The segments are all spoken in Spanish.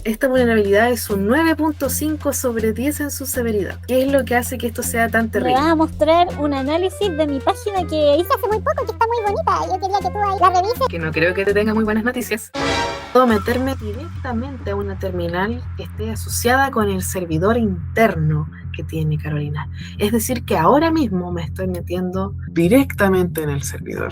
Esta vulnerabilidad es un 9.5 sobre 10 en su severidad. ¿Qué es lo que hace que esto sea tan Le terrible? vas a mostrar un análisis de mi página que hice hace muy poco, que está muy bonita. Yo quería que tú ahí la revises. Que no creo que te tenga muy buenas noticias. Puedo meterme directamente a una terminal que esté asociada con el servidor interno que tiene Carolina. Es decir, que ahora mismo me estoy metiendo directamente en el servidor.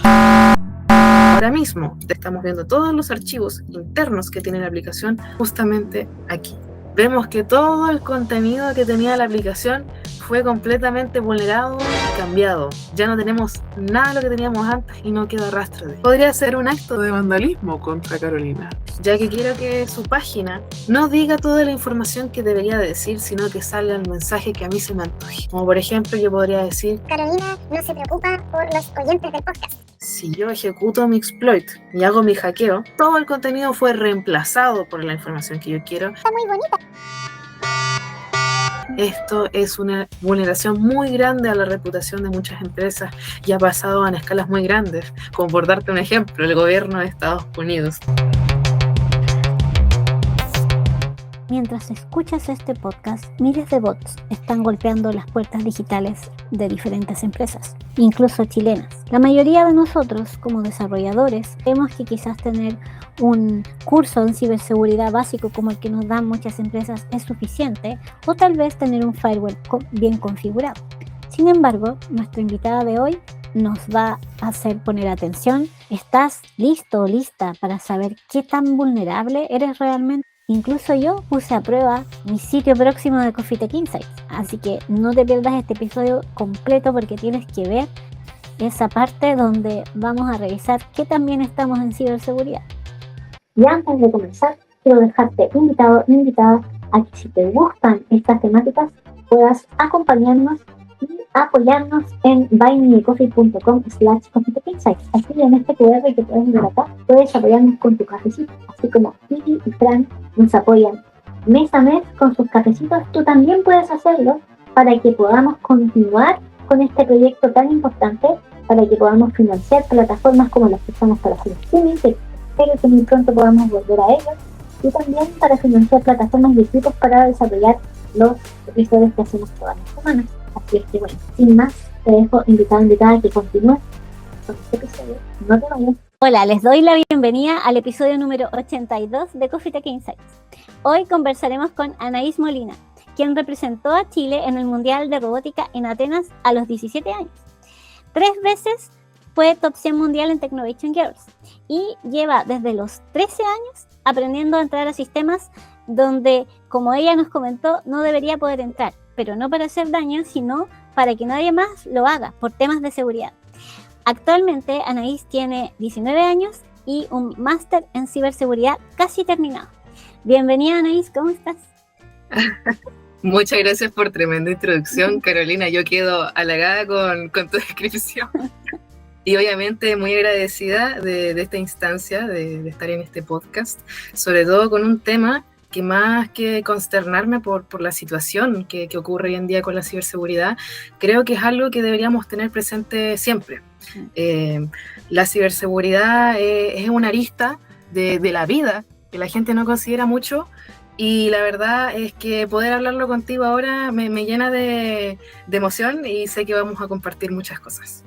Ahora mismo estamos viendo todos los archivos internos que tiene la aplicación justamente aquí. Vemos que todo el contenido que tenía la aplicación fue completamente vulnerado y cambiado. Ya no tenemos nada de lo que teníamos antes y no queda rastro de. Podría ser un acto de vandalismo contra Carolina, ya que quiero que su página no diga toda la información que debería decir, sino que salga el mensaje que a mí se me antoje. Como por ejemplo, yo podría decir: Carolina no se preocupa por los oyentes del podcast. si yo ejecuto mi exploit y hago mi hackeo, todo el contenido fue reemplazado por la información que yo quiero. Está muy bonita. Esto es una vulneración muy grande a la reputación de muchas empresas y ha pasado en escalas muy grandes, como por darte un ejemplo, el gobierno de Estados Unidos. Mientras escuchas este podcast, miles de bots están golpeando las puertas digitales de diferentes empresas, incluso chilenas. La mayoría de nosotros, como desarrolladores, vemos que quizás tener un curso en ciberseguridad básico como el que nos dan muchas empresas es suficiente, o tal vez tener un firewall bien configurado. Sin embargo, nuestra invitada de hoy nos va a hacer poner atención. ¿Estás listo o lista para saber qué tan vulnerable eres realmente? Incluso yo puse a prueba mi sitio próximo de Coffee Tech Insights, así que no te pierdas este episodio completo porque tienes que ver esa parte donde vamos a revisar qué tan bien estamos en ciberseguridad. Y antes de comenzar, quiero dejarte invitado e invitada a que si te gustan estas temáticas puedas acompañarnos y apoyarnos en buymeacoffee.com/coffeetechinsights. Así en este QR que puedes ver acá, puedes apoyarnos con tu cafecito, así como Vivi y Fran nos apoyan mes a mes con sus cafecitos. Tú también puedes hacerlo para que podamos continuar con este proyecto tan importante, para que podamos financiar plataformas como las que estamos para hacer streaming, que espero que muy pronto podamos volver a ellos, y también para financiar plataformas y equipos para desarrollar los episodios que hacemos todas las semanas. Así es que bueno, sin más, te dejo invitada a que continúes con este episodio. No te vayas. Hola, les doy la bienvenida al episodio número 82 de Coffee Tech Insights. Hoy conversaremos con Anaís Molina, quien representó a Chile en el Mundial de Robótica en Atenas a los 17 años. 3 veces fue top 100 mundial en Technovation Girls y lleva desde los 13 años aprendiendo a entrar a sistemas donde, como ella nos comentó, no debería poder entrar, pero no para hacer daño, sino para que nadie más lo haga por temas de seguridad. Actualmente Anaís tiene 19 años y un máster en ciberseguridad casi terminado. Bienvenida, Anaís, ¿cómo estás? Muchas gracias por tremenda introducción, Carolina. Yo quedo halagada con tu descripción. Y obviamente muy agradecida de esta instancia, de estar en este podcast, sobre todo con un tema que más que consternarme por la situación que ocurre hoy en día con la ciberseguridad, creo que es algo que deberíamos tener presente siempre. La ciberseguridad es una arista de la vida que la gente no considera mucho, y la verdad es que poder hablarlo contigo ahora me llena de emoción, y sé que vamos a compartir muchas cosas.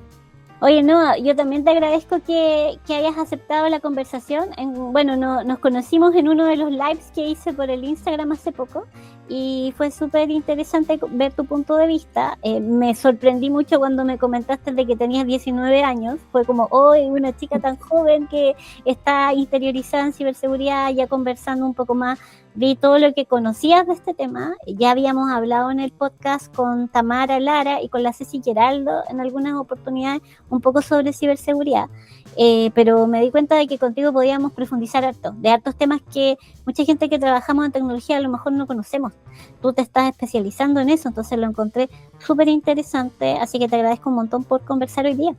Oye, no, yo también te agradezco que hayas aceptado la conversación. Nos conocimos en uno de los lives que hice por el Instagram hace poco y fue súper interesante ver tu punto de vista. Me sorprendí mucho cuando me comentaste de que tenías 19 años. Fue como, una chica tan joven que está interiorizada en ciberseguridad, ya conversando un poco más. Vi todo lo que conocías de este tema. Ya habíamos hablado en el podcast con Tamara Lara y con la Ceci Geraldo en algunas oportunidades un poco sobre ciberseguridad, pero me di cuenta de que contigo podíamos profundizar de hartos temas que mucha gente que trabajamos en tecnología a lo mejor no conocemos. Tú te estás especializando en eso, entonces lo encontré súper interesante, así que te agradezco un montón por conversar hoy día.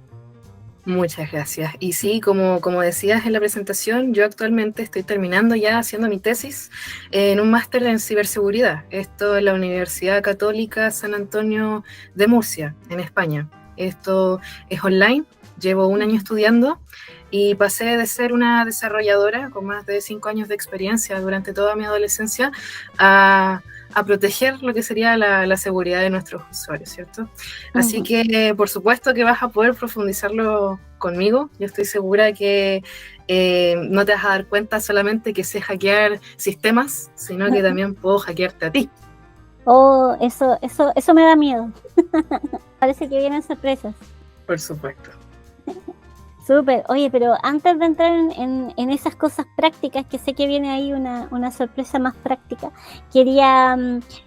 Muchas gracias. Y sí, como decías en la presentación, yo actualmente estoy terminando ya haciendo mi tesis en un máster en ciberseguridad. Esto en la Universidad Católica San Antonio de Murcia, en España. Esto es online, llevo un año estudiando y pasé de ser una desarrolladora con más de 5 años de experiencia durante toda mi adolescencia a proteger lo que sería la seguridad de nuestros usuarios, ¿cierto? Así que por supuesto que vas a poder profundizarlo conmigo. Yo estoy segura que no te vas a dar cuenta solamente que sé hackear sistemas, sino que también puedo hackearte a ti. Oh, eso me da miedo. Parece que vienen sorpresas. Por supuesto. Súper. Oye, pero antes de entrar en esas cosas prácticas, que sé que viene ahí una sorpresa más práctica, quería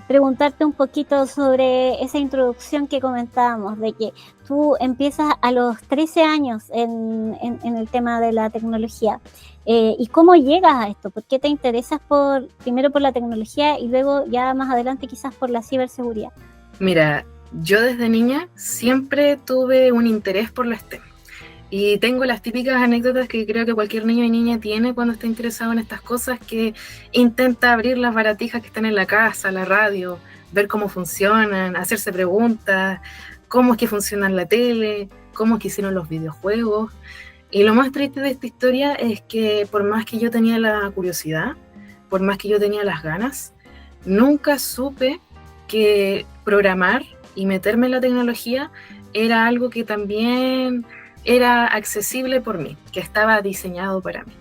preguntarte un poquito sobre esa introducción que comentábamos, de que tú empiezas a los 13 años en el tema de la tecnología. ¿Y cómo llegas a esto? ¿Por qué te interesas primero por la tecnología y luego ya más adelante quizás por la ciberseguridad? Mira, yo desde niña siempre tuve un interés por la STEM. Y tengo las típicas anécdotas que creo que cualquier niño y niña tiene cuando está interesado en estas cosas, que intenta abrir las baratijas que están en la casa, la radio, ver cómo funcionan, hacerse preguntas, cómo es que funciona la tele, cómo es que hicieron los videojuegos. Y lo más triste de esta historia es que por más que yo tenía la curiosidad, por más que yo tenía las ganas, nunca supe que programar y meterme en la tecnología era algo que también era accesible por mí, que estaba diseñado para mí.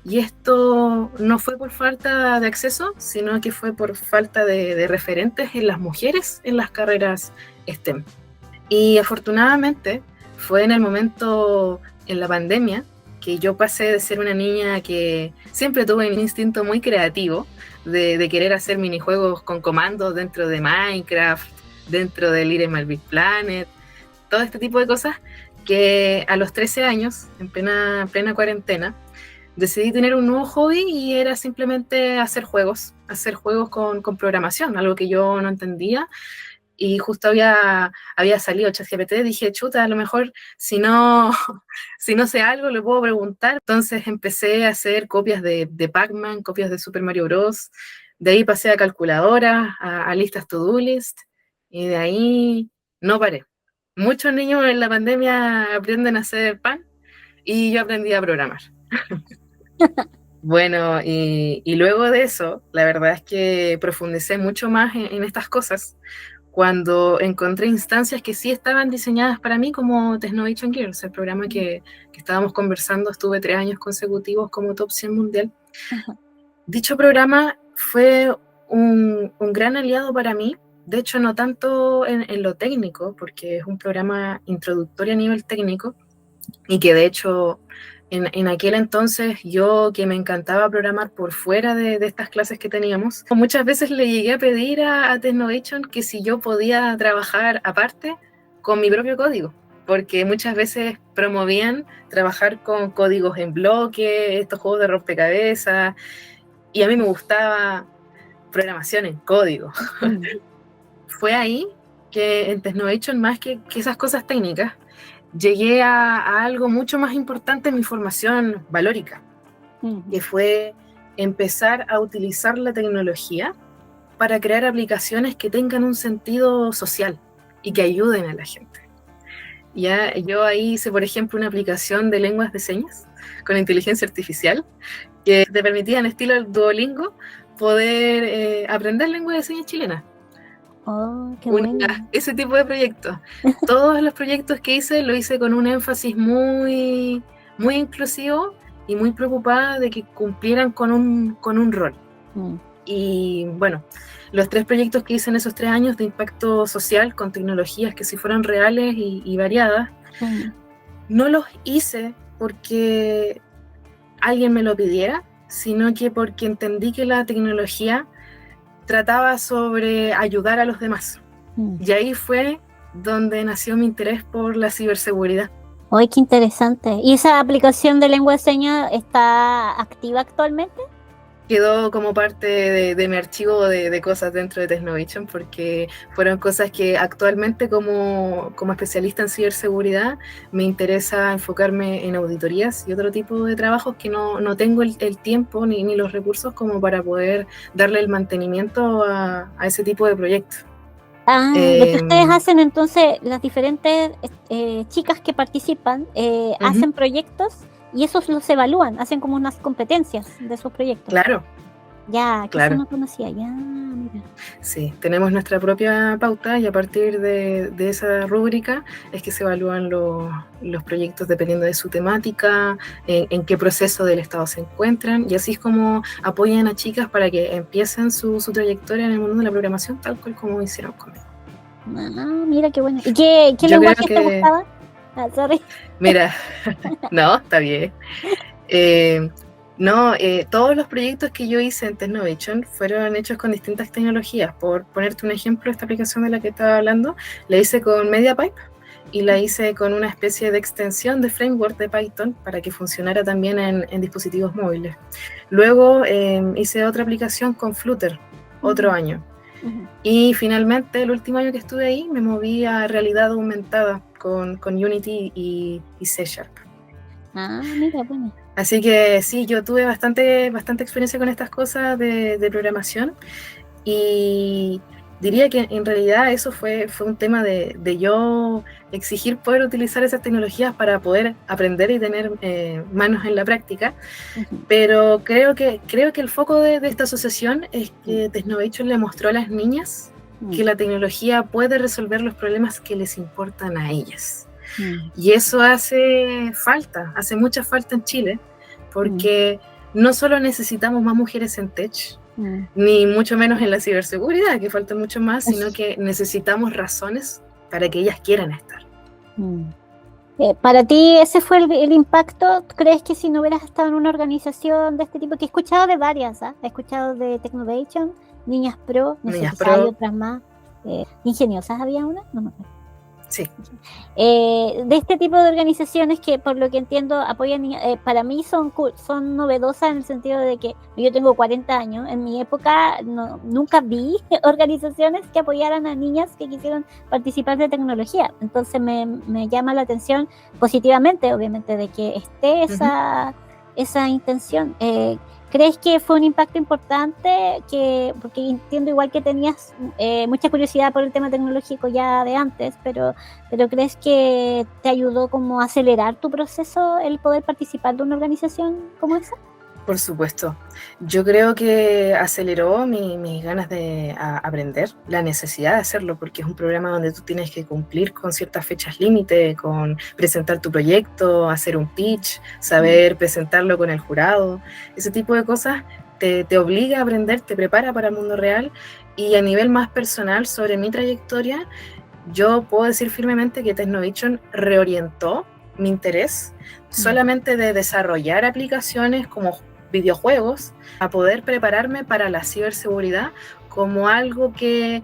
Y esto no fue por falta de acceso, sino que fue por falta de referentes en las mujeres en las carreras STEM. Y afortunadamente fue en el momento, en la pandemia, que yo pasé de ser una niña que siempre tuve un instinto muy creativo, de querer hacer minijuegos con comandos dentro de Minecraft, dentro de Little Big Planet, todo este tipo de cosas, que a los 13 años, en plena cuarentena, decidí tener un nuevo hobby y era simplemente hacer juegos con programación, algo que yo no entendía. Y justo había salido ChatGPT, dije, chuta, a lo mejor si no sé algo, le puedo preguntar. Entonces empecé a hacer copias de Pac-Man, copias de Super Mario Bros. De ahí pasé a calculadoras, a listas to-do list, y de ahí no paré. Muchos niños en la pandemia aprenden a hacer pan y yo aprendí a programar. Bueno, y luego de eso, la verdad es que profundicé mucho más en estas cosas cuando encontré instancias que sí estaban diseñadas para mí, como Technovation Girls, el programa que estábamos conversando. Estuve 3 años consecutivos como top 100 mundial. Dicho programa fue un gran aliado para mí. De hecho, no tanto en lo técnico, porque es un programa introductorio a nivel técnico, y que de hecho en aquel entonces yo, que me encantaba programar por fuera de estas clases que teníamos, muchas veces le llegué a pedir a Technovation que si yo podía trabajar aparte con mi propio código, porque muchas veces promovían trabajar con códigos en bloque, estos juegos de rompecabezas, y a mí me gustaba programación en código. Fue ahí que en Technovation, más que esas cosas técnicas, llegué a algo mucho más importante en mi formación valórica, que fue empezar a utilizar la tecnología para crear aplicaciones que tengan un sentido social y que ayuden a la gente. Ya, yo ahí hice, por ejemplo, una aplicación de lenguas de señas con inteligencia artificial que te permitía, en estilo Duolingo, poder aprender lengua de señas chilena. Oh, qué bueno. Ese tipo de proyectos. Todos los proyectos que hice lo hice con un énfasis muy, muy inclusivo y muy preocupada de que cumplieran con un rol. Y bueno, los 3 proyectos que hice en esos 3 años de impacto social con tecnologías que sí fueran reales y variadas, no los hice porque alguien me lo pidiera, sino que porque entendí que la tecnología trataba sobre ayudar a los demás. Y ahí fue donde nació mi interés por la ciberseguridad. ¡Ay, qué interesante! ¿Y esa aplicación de lengua de señas está activa actualmente? Quedó como parte de mi archivo de cosas dentro de Technovation, porque fueron cosas que actualmente como especialista en ciberseguridad me interesa enfocarme en auditorías y otro tipo de trabajos que no tengo el tiempo ni los recursos como para poder darle el mantenimiento a ese tipo de proyectos. Lo que ustedes hacen entonces, las diferentes chicas que participan hacen proyectos y esos los evalúan, hacen como unas competencias de esos proyectos. Claro. Ya, que eso no conocía, ya, mira. Sí, tenemos nuestra propia pauta y a partir de esa rúbrica es que se evalúan los proyectos dependiendo de su temática, en qué proceso del Estado se encuentran, y así es como apoyan a chicas para que empiecen su trayectoria en el mundo de la programación, tal cual como hicieron conmigo. Mira qué bueno. ¿Y qué lenguaje te gustaba? Sorry. Mira, no, está bien. Todos los proyectos que yo hice en Technovation fueron hechos con distintas tecnologías. Por ponerte un ejemplo, esta aplicación de la que estaba hablando, la hice con MediaPipe y la hice con una especie de extensión de framework de Python para que funcionara también en dispositivos móviles. Luego hice otra aplicación con Flutter, otro año. Y finalmente, el último año que estuve ahí, me moví a realidad aumentada con Unity y C#. Mira, bueno. Así que sí, yo tuve bastante experiencia con estas cosas de programación y diría que en realidad eso fue un tema de yo exigir poder utilizar esas tecnologías para poder aprender y tener manos en la práctica. Pero creo que el foco de esta asociación es que Technovation le mostró a las niñas que la tecnología puede resolver los problemas que les importan a ellas. Y eso hace mucha falta en Chile, porque no solo necesitamos más mujeres en tech, ni mucho menos en la ciberseguridad, que falta mucho más, sino que necesitamos razones para que ellas quieran estar. Para ti, ¿ese fue el impacto? ¿Crees que si no hubieras estado en una organización de este tipo, que he escuchado de varias, he escuchado de Technovation, Niñas Pro, no sé si hay otras más, Ingeniosas había una, no me acuerdo. Sí. De este tipo de organizaciones que, por lo que entiendo, apoyan niñas, para mí son novedosas en el sentido de que yo tengo 40 años, en mi época nunca vi organizaciones que apoyaran a niñas que quisieran participar de tecnología, entonces me llama la atención positivamente, obviamente, de que esté esa intención. ¿Crees que fue un impacto importante? Porque entiendo igual que tenías mucha curiosidad por el tema tecnológico ya de antes, pero ¿crees que te ayudó como a acelerar tu proceso el poder participar de una organización como esa? Por supuesto. Yo creo que aceleró mis ganas de aprender, la necesidad de hacerlo, porque es un programa donde tú tienes que cumplir con ciertas fechas límite, con presentar tu proyecto, hacer un pitch, saber presentarlo con el jurado. Ese tipo de cosas te obliga a aprender, te prepara para el mundo real. Y a nivel más personal, sobre mi trayectoria, yo puedo decir firmemente que Technovation reorientó mi interés solamente de desarrollar aplicaciones como videojuegos a poder prepararme para la ciberseguridad como algo que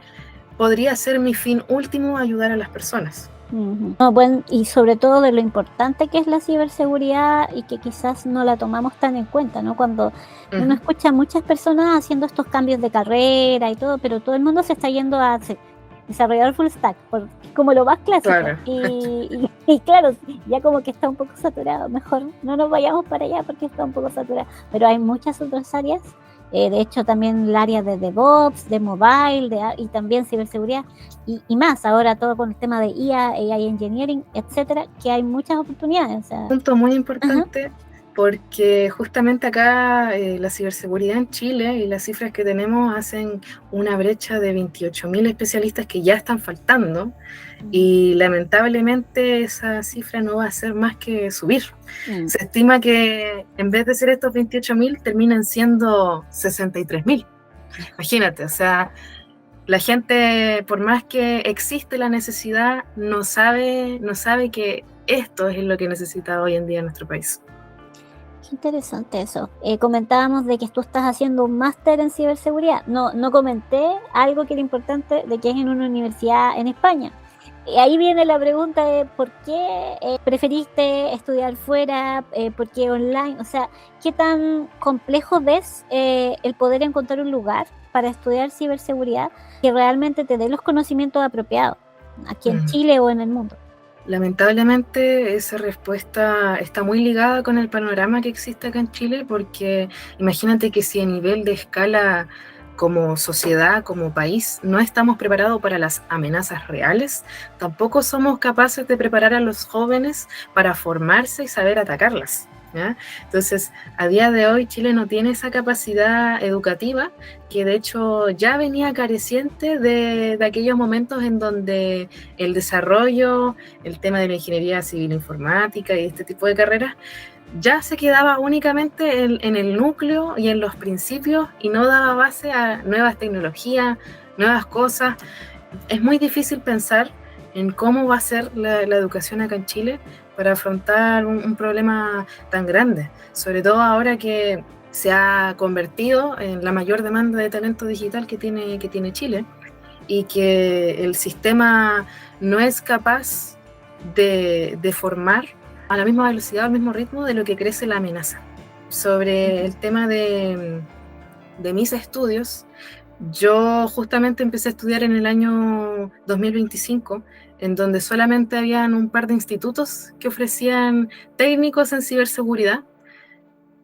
podría ser mi fin último, ayudar a las personas. Bueno, y sobre todo de lo importante que es la ciberseguridad y que quizás no la tomamos tan en cuenta, ¿no? Cuando uno escucha a muchas personas haciendo estos cambios de carrera y todo, pero todo el mundo se está yendo a desarrollador full stack, como lo más clásico. Claro. Y claro, ya como que está un poco saturado. Mejor no nos vayamos para allá porque está un poco saturado. Pero hay muchas otras áreas. De hecho, también el área de DevOps, de mobile, y también ciberseguridad. Y más, ahora todo con el tema de IA, AI Engineering, etcétera, que hay muchas oportunidades. O sea, un punto muy importante. Porque justamente acá la ciberseguridad en Chile y las cifras que tenemos hacen una brecha de 28.000 especialistas que ya están faltando y lamentablemente esa cifra no va a ser más que subir. Se estima que en vez de ser estos 28.000 terminan siendo 63.000. Imagínate, o sea, la gente, por más que existe la necesidad, no sabe que esto es lo que necesita hoy en día nuestro país. Qué interesante eso. Comentábamos de que tú estás haciendo un máster en ciberseguridad. No comenté algo que era importante, de que es en una universidad en España. Y ahí viene la pregunta de por qué preferiste estudiar fuera, por qué online. O sea, ¿qué tan complejo ves el poder encontrar un lugar para estudiar ciberseguridad que realmente te dé los conocimientos apropiados aquí en Chile o en el mundo? Lamentablemente esa respuesta está muy ligada con el panorama que existe acá en Chile, porque imagínate que si a nivel de escala como sociedad, como país, no estamos preparados para las amenazas reales, tampoco somos capaces de preparar a los jóvenes para formarse y saber atacarlas, ¿ya? Entonces, a día de hoy Chile no tiene esa capacidad educativa, que de hecho ya venía careciente de aquellos momentos en donde el desarrollo, el tema de la ingeniería civil informática y este tipo de carreras, ya se quedaba únicamente en el núcleo y en los principios y no daba base a nuevas tecnologías, nuevas cosas. Es muy difícil pensar en cómo va a ser la educación acá en Chile para afrontar un problema tan grande, sobre todo ahora que se ha convertido en la mayor demanda de talento digital que tiene Chile, y que el sistema no es capaz de formar a la misma velocidad, al mismo ritmo de lo que crece la amenaza. Sobre el tema de mis estudios, yo justamente empecé a estudiar en el año 2025, en donde solamente habían un par de institutos que ofrecían técnicos en ciberseguridad,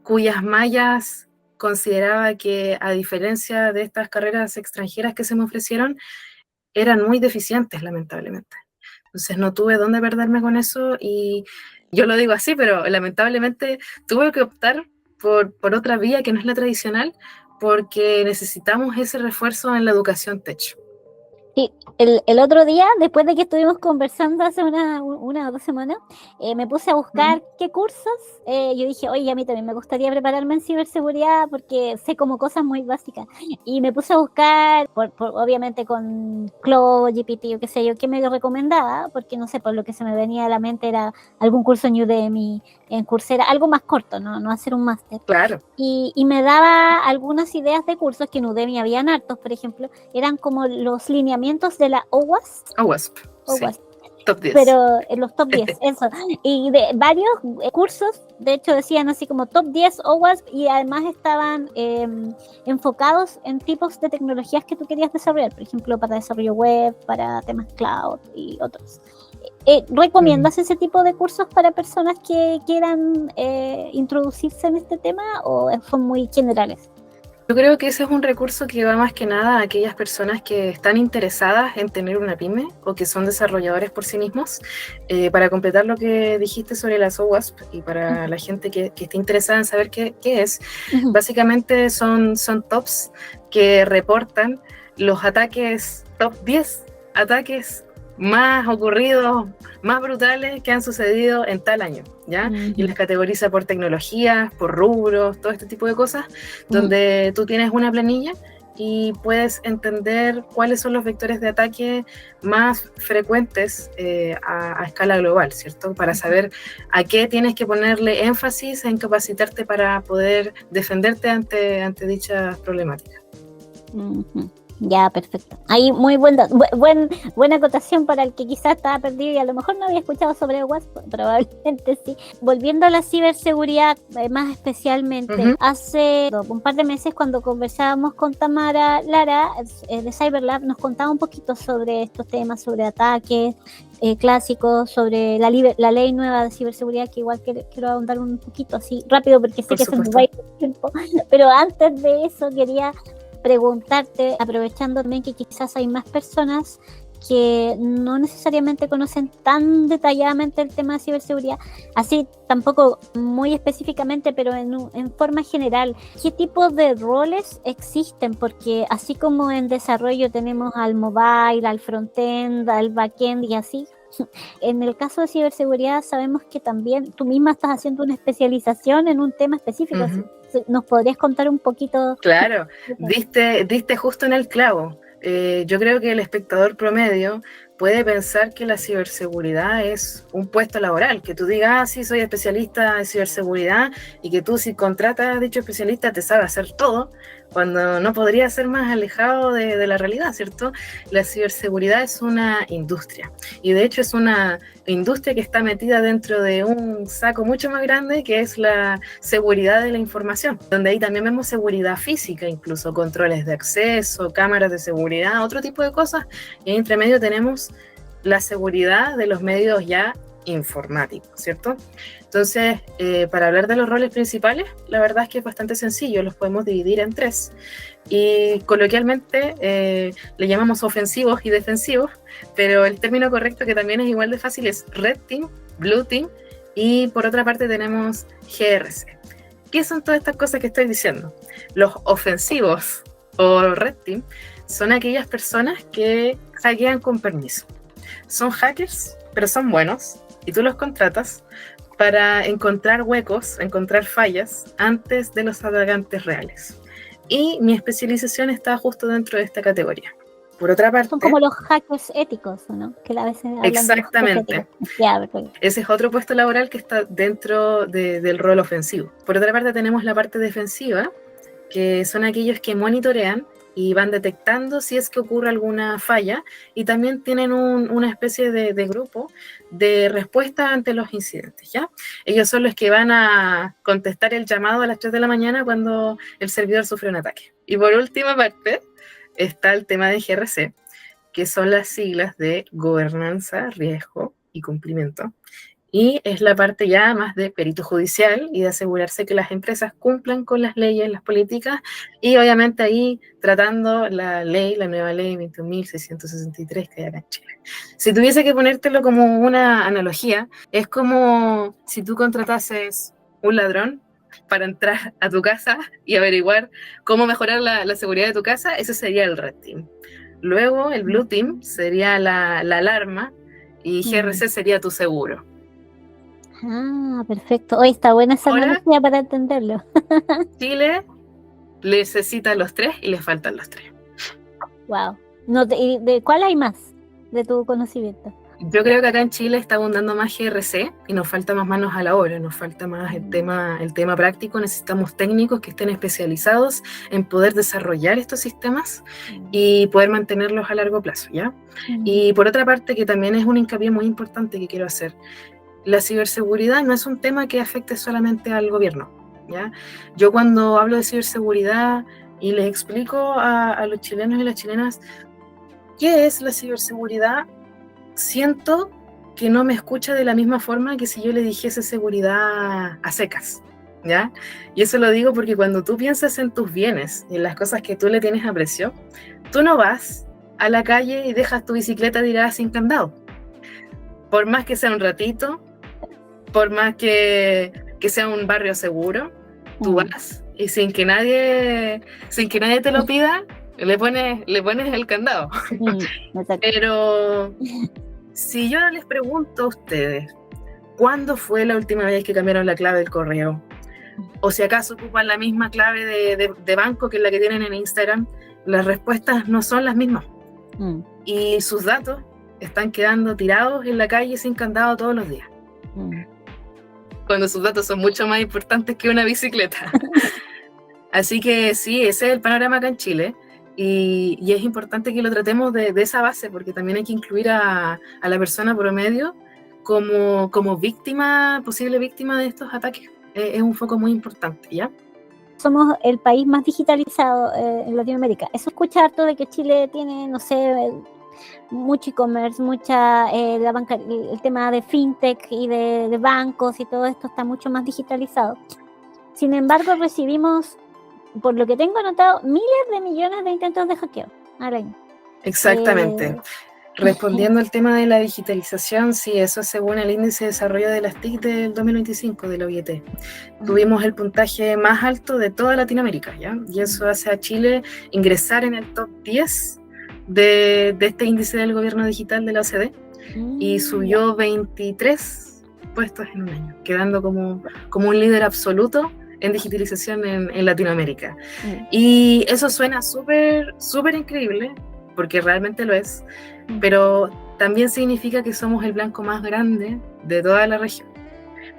cuyas mallas consideraba que, a diferencia de estas carreras extranjeras que se me ofrecieron, eran muy deficientes, lamentablemente. Entonces no tuve dónde perderme con eso, y yo lo digo así, pero lamentablemente tuve que optar por otra vía que no es la tradicional, porque necesitamos ese refuerzo en la educación tech. Sí, el otro día, después de que estuvimos conversando hace una o 2 semanas, me puse a buscar qué cursos. Yo dije, oye, a mí también me gustaría prepararme en ciberseguridad porque sé como cosas muy básicas. Y me puse a buscar, obviamente con Claude, GPT o qué sé yo, qué me recomendaba, porque no sé, por lo que se me venía a la mente era algún curso en Udemy, en Coursera, algo más corto, no hacer un máster. Claro. Y me daba algunas ideas de cursos que en Udemy habían hartos, por ejemplo, eran como los lineamientos de la OWASP. OWASP, sí. Top 10. Pero en los top 10, eso. Y de varios cursos, de hecho decían así como top 10 OWASP, y además estaban enfocados en tipos de tecnologías que tú querías desarrollar, por ejemplo, para desarrollo web, para temas cloud y otros. ¿Recomiendas ese tipo de cursos para personas que quieran introducirse en este tema o son muy generales? Yo creo que ese es un recurso que va más que nada a aquellas personas que están interesadas en tener una pyme o que son desarrolladores por sí mismos. Para completar lo que dijiste sobre las OWASP y para la gente que esté interesada en saber qué es, básicamente son tops que reportan los ataques, top 10 ataques más ocurridos, más brutales que han sucedido en tal año, ¿ya? Y las categoriza por tecnologías, por rubros, todo este tipo de cosas, donde tú tienes una planilla y puedes entender cuáles son los vectores de ataque más frecuentes a escala global, ¿cierto? Para saber a qué tienes que ponerle énfasis en capacitarte para poder defenderte ante dichas problemáticas. Ya, perfecto. Ahí muy buena acotación para el que quizás estaba perdido y a lo mejor no había escuchado sobre WhatsApp, probablemente sí. Volviendo a la ciberseguridad, más especialmente, hace un par de meses cuando conversábamos con Tamara Lara de CyberLab, nos contaba un poquito sobre estos temas, sobre ataques clásicos, sobre la ley nueva de ciberseguridad, que igual quiero ahondar un poquito así rápido porque sé que se nos va a ir el tiempo, pero antes de eso quería preguntarte, aprovechando también que quizás hay más personas que no necesariamente conocen tan detalladamente el tema de ciberseguridad, así tampoco muy específicamente, pero en forma general, ¿qué tipo de roles existen? Porque así como en desarrollo tenemos al mobile, al frontend, al backend y así, en el caso de ciberseguridad sabemos que también tú misma estás haciendo una especialización en un tema específico. ¿Nos podrías contar un poquito? Claro, diste justo en el clavo. Yo creo que el espectador promedio puede pensar que la ciberseguridad es un puesto laboral, que tú digas, sí, soy especialista en ciberseguridad, y que tú, si contratas a dicho especialista, te sabe hacer todo, cuando no podría ser más alejado de la realidad, ¿cierto? La ciberseguridad es una industria, y de hecho es una industria que está metida dentro de un saco mucho más grande, que es la seguridad de la información, donde ahí también vemos seguridad física, incluso controles de acceso, cámaras de seguridad, otro tipo de cosas, y entre medio tenemos la seguridad de los medios ya informáticos, ¿cierto? Entonces, para hablar de los roles principales, la verdad es que es bastante sencillo, los podemos dividir en 3. y coloquialmente le llamamos ofensivos y defensivos, pero el término correcto, que también es igual de fácil, es Red Team, Blue Team, y por otra parte tenemos GRC. ¿Qué son todas estas cosas que estoy diciendo? Los ofensivos o Red Team son aquellas personas que hackean con permiso. Son hackers, pero son buenos, y tú los contratas para encontrar huecos, encontrar fallas antes de los atacantes reales. Y mi especialización está justo dentro de esta categoría. Por otra parte... Son como los hackers éticos, ¿no? Que a veces hablan exactamente. De los hackers éticos. Ese es otro puesto laboral que está dentro del rol ofensivo. Por otra parte tenemos la parte defensiva, que son aquellos que monitorean y van detectando si es que ocurre alguna falla, y también tienen una especie de grupo de respuesta ante los incidentes, ¿ya? Ellos son los que van a contestar el llamado a las 3 de la mañana cuando el servidor sufre un ataque. Y por última parte está el tema de GRC, que son las siglas de gobernanza, riesgo y cumplimiento. Y es la parte ya más de perito judicial y de asegurarse que las empresas cumplan con las leyes, las políticas, y obviamente ahí tratando la nueva ley 21.663 que hay acá en Chile. Si tuviese que ponértelo como una analogía, es como si tú contratases un ladrón para entrar a tu casa y averiguar cómo mejorar la seguridad de tu casa. Ese sería el Red Team. Luego el Blue Team sería la alarma, y GRC sería tu seguro. Ah, perfecto. Hoy está buena esa analogía para entenderlo. Chile necesita los 3 y le faltan los 3. Wow. No, ¿de cuál hay más de tu conocimiento? Yo creo que acá en Chile está abundando más GRC y nos falta más manos a la obra, nos falta más el tema práctico. Necesitamos técnicos que estén especializados en poder desarrollar estos sistemas y poder mantenerlos a largo plazo, ¿ya? Y por otra parte, que también es un hincapié muy importante que quiero hacer, la ciberseguridad no es un tema que afecte solamente al gobierno, ¿ya? Yo cuando hablo de ciberseguridad y les explico a los chilenos y las chilenas qué es la ciberseguridad, siento que no me escucha de la misma forma que si yo le dijese seguridad a secas, ¿ya? Y eso lo digo porque cuando tú piensas en tus bienes y en las cosas que tú le tienes aprecio, tú no vas a la calle y dejas tu bicicleta tirada sin candado. Por más que sea un ratito, por más que sea un barrio seguro, tú vas y sin que nadie te lo pida, le pones el candado. Pero si yo les pregunto a ustedes, ¿cuándo fue la última vez que cambiaron la clave del correo? O si acaso ocupan la misma clave de banco que la que tienen en Instagram, las respuestas no son las mismas. Y sus datos están quedando tirados en la calle sin candado todos los días. Cuando sus datos son mucho más importantes que una bicicleta. Así que sí, ese es el panorama acá en Chile. Y es importante que lo tratemos de esa base, porque también hay que incluir a la persona promedio como víctima, posible víctima de estos ataques. Es un foco muy importante, ¿ya? Somos el país más digitalizado en Latinoamérica. Eso escucha harto de que Chile tiene, no sé, mucho e-commerce, la banca, el tema de fintech y de bancos y todo esto está mucho más digitalizado. Sin embargo, recibimos, por lo que tengo anotado, miles de millones de intentos de hackeo al año. Exactamente. Respondiendo al tema de la digitalización, sí, eso es según el índice de desarrollo de las TIC del 2025 de la OIT. Tuvimos el puntaje más alto de toda Latinoamérica, ¿ya? Y eso hace a Chile ingresar en el top 10 de este índice del gobierno digital de la OCDE, y subió 23 puestos en un año, quedando como un líder absoluto en digitalización en Latinoamérica. Y eso suena súper, súper increíble, porque realmente lo es, pero también significa que somos el blanco más grande de toda la región,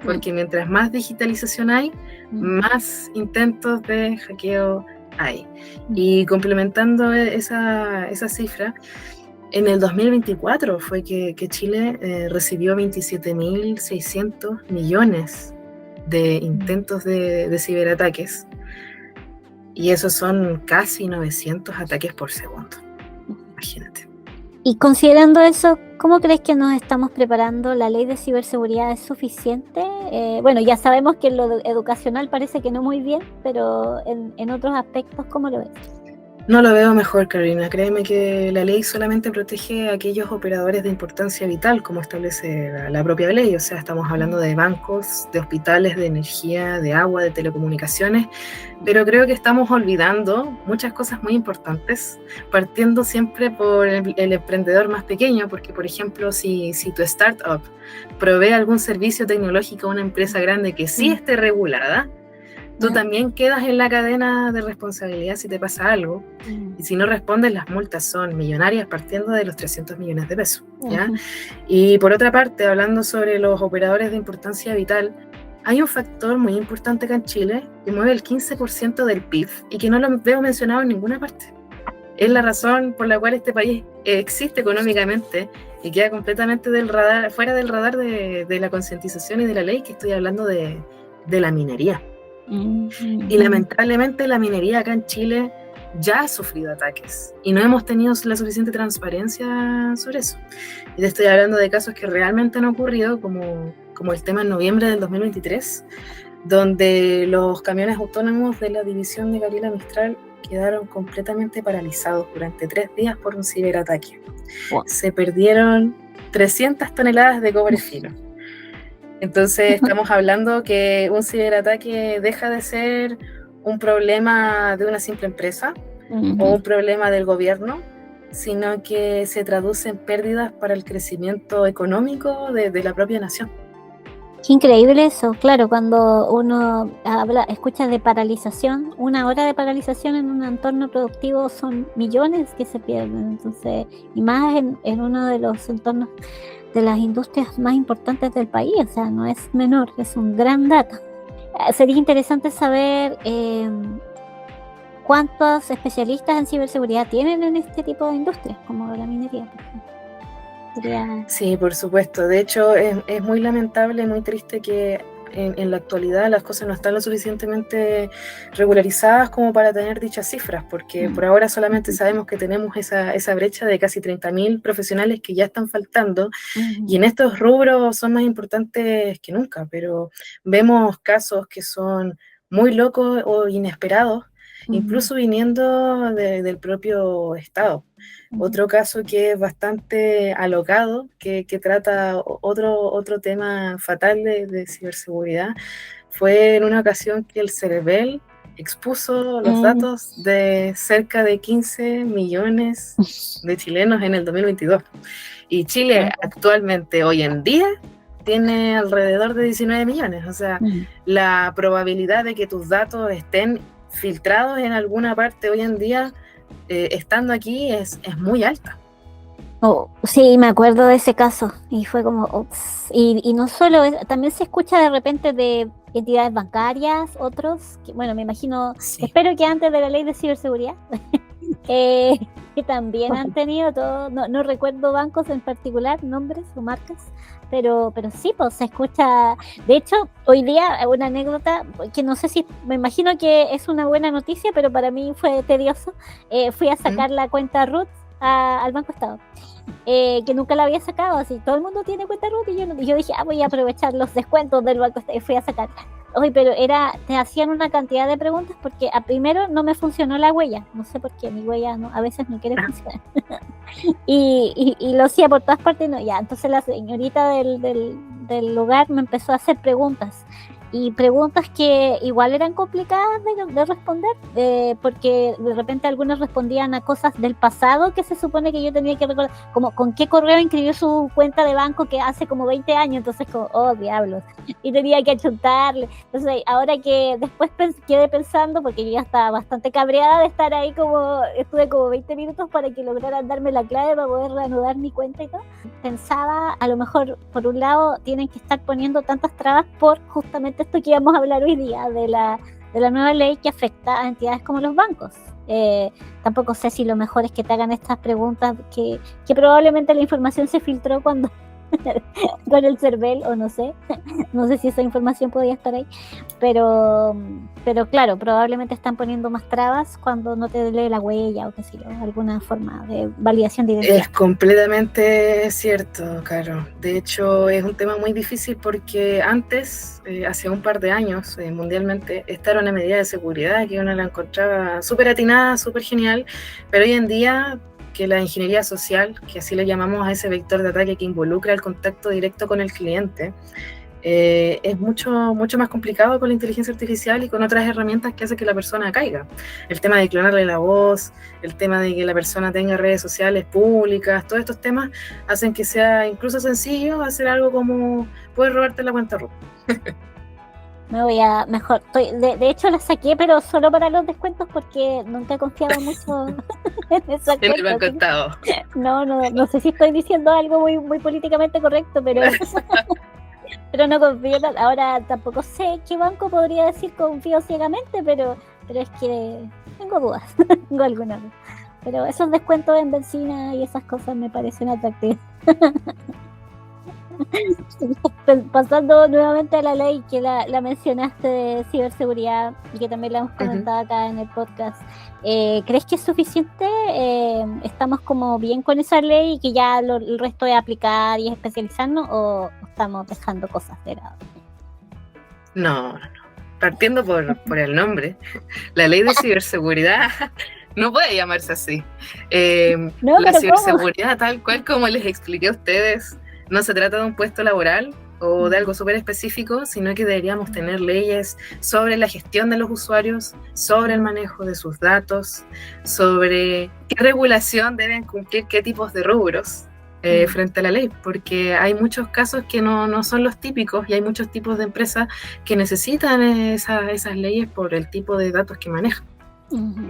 porque mientras más digitalización hay, más intentos de hackeo hay. Y complementando esa cifra, en el 2024 fue que Chile recibió 27.600 millones de intentos de ciberataques, y esos son casi 900 ataques por segundo. Imagínate. Y considerando eso, ¿cómo crees que nos estamos preparando? ¿La ley de ciberseguridad es suficiente? Bueno, ya sabemos que en lo educacional parece que no muy bien, pero en otros aspectos, ¿cómo lo ves? No lo veo mejor, Carolina. Créeme que la ley solamente protege a aquellos operadores de importancia vital, como establece la propia ley. O sea, estamos hablando de bancos, de hospitales, de energía, de agua, de telecomunicaciones, pero creo que estamos olvidando muchas cosas muy importantes, partiendo siempre por el emprendedor más pequeño, porque, por ejemplo, si tu startup provee algún servicio tecnológico a una empresa grande que sí esté regulada, tú también quedas en la cadena de responsabilidad si te pasa algo. Y si no respondes, las multas son millonarias, partiendo de los 300 millones de pesos, ¿ya? Y por otra parte, hablando sobre los operadores de importancia vital, hay un factor muy importante acá en Chile que mueve el 15% del PIB y que no lo veo mencionado en ninguna parte. Es la razón por la cual este país existe económicamente y queda completamente del radar, fuera del radar de la concientización y de la ley, que estoy hablando de la minería. Y lamentablemente la minería acá en Chile ya ha sufrido ataques y no hemos tenido la suficiente transparencia sobre eso. Y te estoy hablando de casos que realmente han ocurrido, como el tema en noviembre del 2023, donde los camiones autónomos de la división de Gabriela Mistral quedaron completamente paralizados durante 3 días por un ciberataque. Wow. Se perdieron 300 toneladas de cobre fino. Entonces estamos hablando que un ciberataque deja de ser un problema de una simple empresa o un problema del gobierno, sino que se traduce en pérdidas para el crecimiento económico de la propia nación. Qué increíble eso, claro, cuando uno escucha de paralización, 1 hora de paralización en un entorno productivo son millones que se pierden, entonces, y más en uno de los entornos de las industrias más importantes del país, o sea, no es menor, es un gran dato. Sería interesante saber cuántos especialistas en ciberseguridad tienen en este tipo de industrias, como la minería, por ejemplo. Sí, por supuesto. De hecho, es muy lamentable, muy triste que en la actualidad las cosas no están lo suficientemente regularizadas como para tener dichas cifras, porque por ahora solamente sabemos que tenemos esa brecha de casi 30.000 profesionales que ya están faltando, y en estos rubros son más importantes que nunca, pero vemos casos que son muy locos o inesperados, incluso viniendo del propio Estado. Otro caso que es bastante alocado, que trata otro tema fatal de ciberseguridad, fue en una ocasión que el CERVEL expuso los datos de cerca de 15 millones de chilenos en el 2022. Y Chile actualmente, hoy en día, tiene alrededor de 19 millones. O sea, la probabilidad de que tus datos estén filtrados en alguna parte hoy en día, estando aquí, es muy alta. Sí, me acuerdo de ese caso y fue como ups. Y no solo, también se escucha de repente de entidades bancarias, otros, que, bueno, me imagino, sí. Espero que antes de la ley de ciberseguridad, que también han tenido todo, no recuerdo bancos en particular, nombres o marcas, pero sí, pues se escucha. De hecho, hoy día una anécdota que no sé si, me imagino que es una buena noticia, pero para mí fue tedioso. Fui a sacar la cuenta RUT al Banco Estado, que nunca la había sacado, así todo el mundo tiene cuenta RUT y yo dije, voy a aprovechar los descuentos del Banco Estado y fui a sacarla. Oye, pero te hacían una cantidad de preguntas porque primero no me funcionó la huella, no sé por qué, mi huella a veces no quiere funcionar. y lo hacía por todas partes, no, ya, entonces la señorita del lugar me empezó a hacer preguntas, y preguntas que igual eran complicadas de responder, porque de repente algunos respondían a cosas del pasado que se supone que yo tenía que recordar, como con qué correo inscribió su cuenta de banco que hace como 20 años, entonces como, oh diablos, y tenía que achuntarle. Entonces ahora que después quedé pensando, porque yo ya estaba bastante cabreada de estar ahí, estuve como 20 minutos para que lograran darme la clave para poder reanudar mi cuenta y todo, pensaba, a lo mejor por un lado tienen que estar poniendo tantas trabas por justamente esto que íbamos a hablar hoy día, de la nueva ley que afecta a entidades como los bancos. Tampoco sé si lo mejor es que te hagan estas preguntas, que probablemente la información se filtró cuando con el CERVEL, o no sé si esa información podía estar ahí, pero claro, probablemente están poniendo más trabas cuando no te lee la huella o qué sé yo, alguna forma de validación de identidad. Es completamente cierto, Caro. De hecho, es un tema muy difícil porque antes, hace un par de años, mundialmente, esta era una medida de seguridad que uno la encontraba súper atinada, súper genial, pero hoy en día que la ingeniería social, que así le llamamos a ese vector de ataque que involucra el contacto directo con el cliente, es mucho más complicado con la inteligencia artificial y con otras herramientas que hacen que la persona caiga. El tema de clonarle la voz, el tema de que la persona tenga redes sociales públicas, todos estos temas hacen que sea incluso sencillo hacer algo como poder robarte la cuenta RUT. Me voy a mejor. De hecho, la saqué, pero solo para los descuentos porque nunca he confiado mucho en esa En el cuenta. banco estado. No sé si estoy diciendo algo muy políticamente correcto, pero no confío. Ahora tampoco sé qué banco podría decir confío ciegamente, pero es que tengo dudas, tengo algunas. Pero esos descuentos en benzina y esas cosas me parecen atractivos. Pasando nuevamente a la ley que la mencionaste de ciberseguridad y que también la hemos comentado acá en el podcast, ¿crees que es suficiente? ¿Estamos como bien con esa ley y que ya el resto es aplicar y especializarnos, o estamos dejando cosas de lado? No. Partiendo por el nombre, la ley de ciberseguridad no puede llamarse así. La ciberseguridad, tal cual como les expliqué a ustedes, no se trata de un puesto laboral o de algo súper específico, sino que deberíamos tener leyes sobre la gestión de los usuarios, sobre el manejo de sus datos, sobre qué regulación deben cumplir qué tipos de rubros frente a la ley, porque hay muchos casos que no son los típicos y hay muchos tipos de empresas que necesitan esas leyes por el tipo de datos que manejan.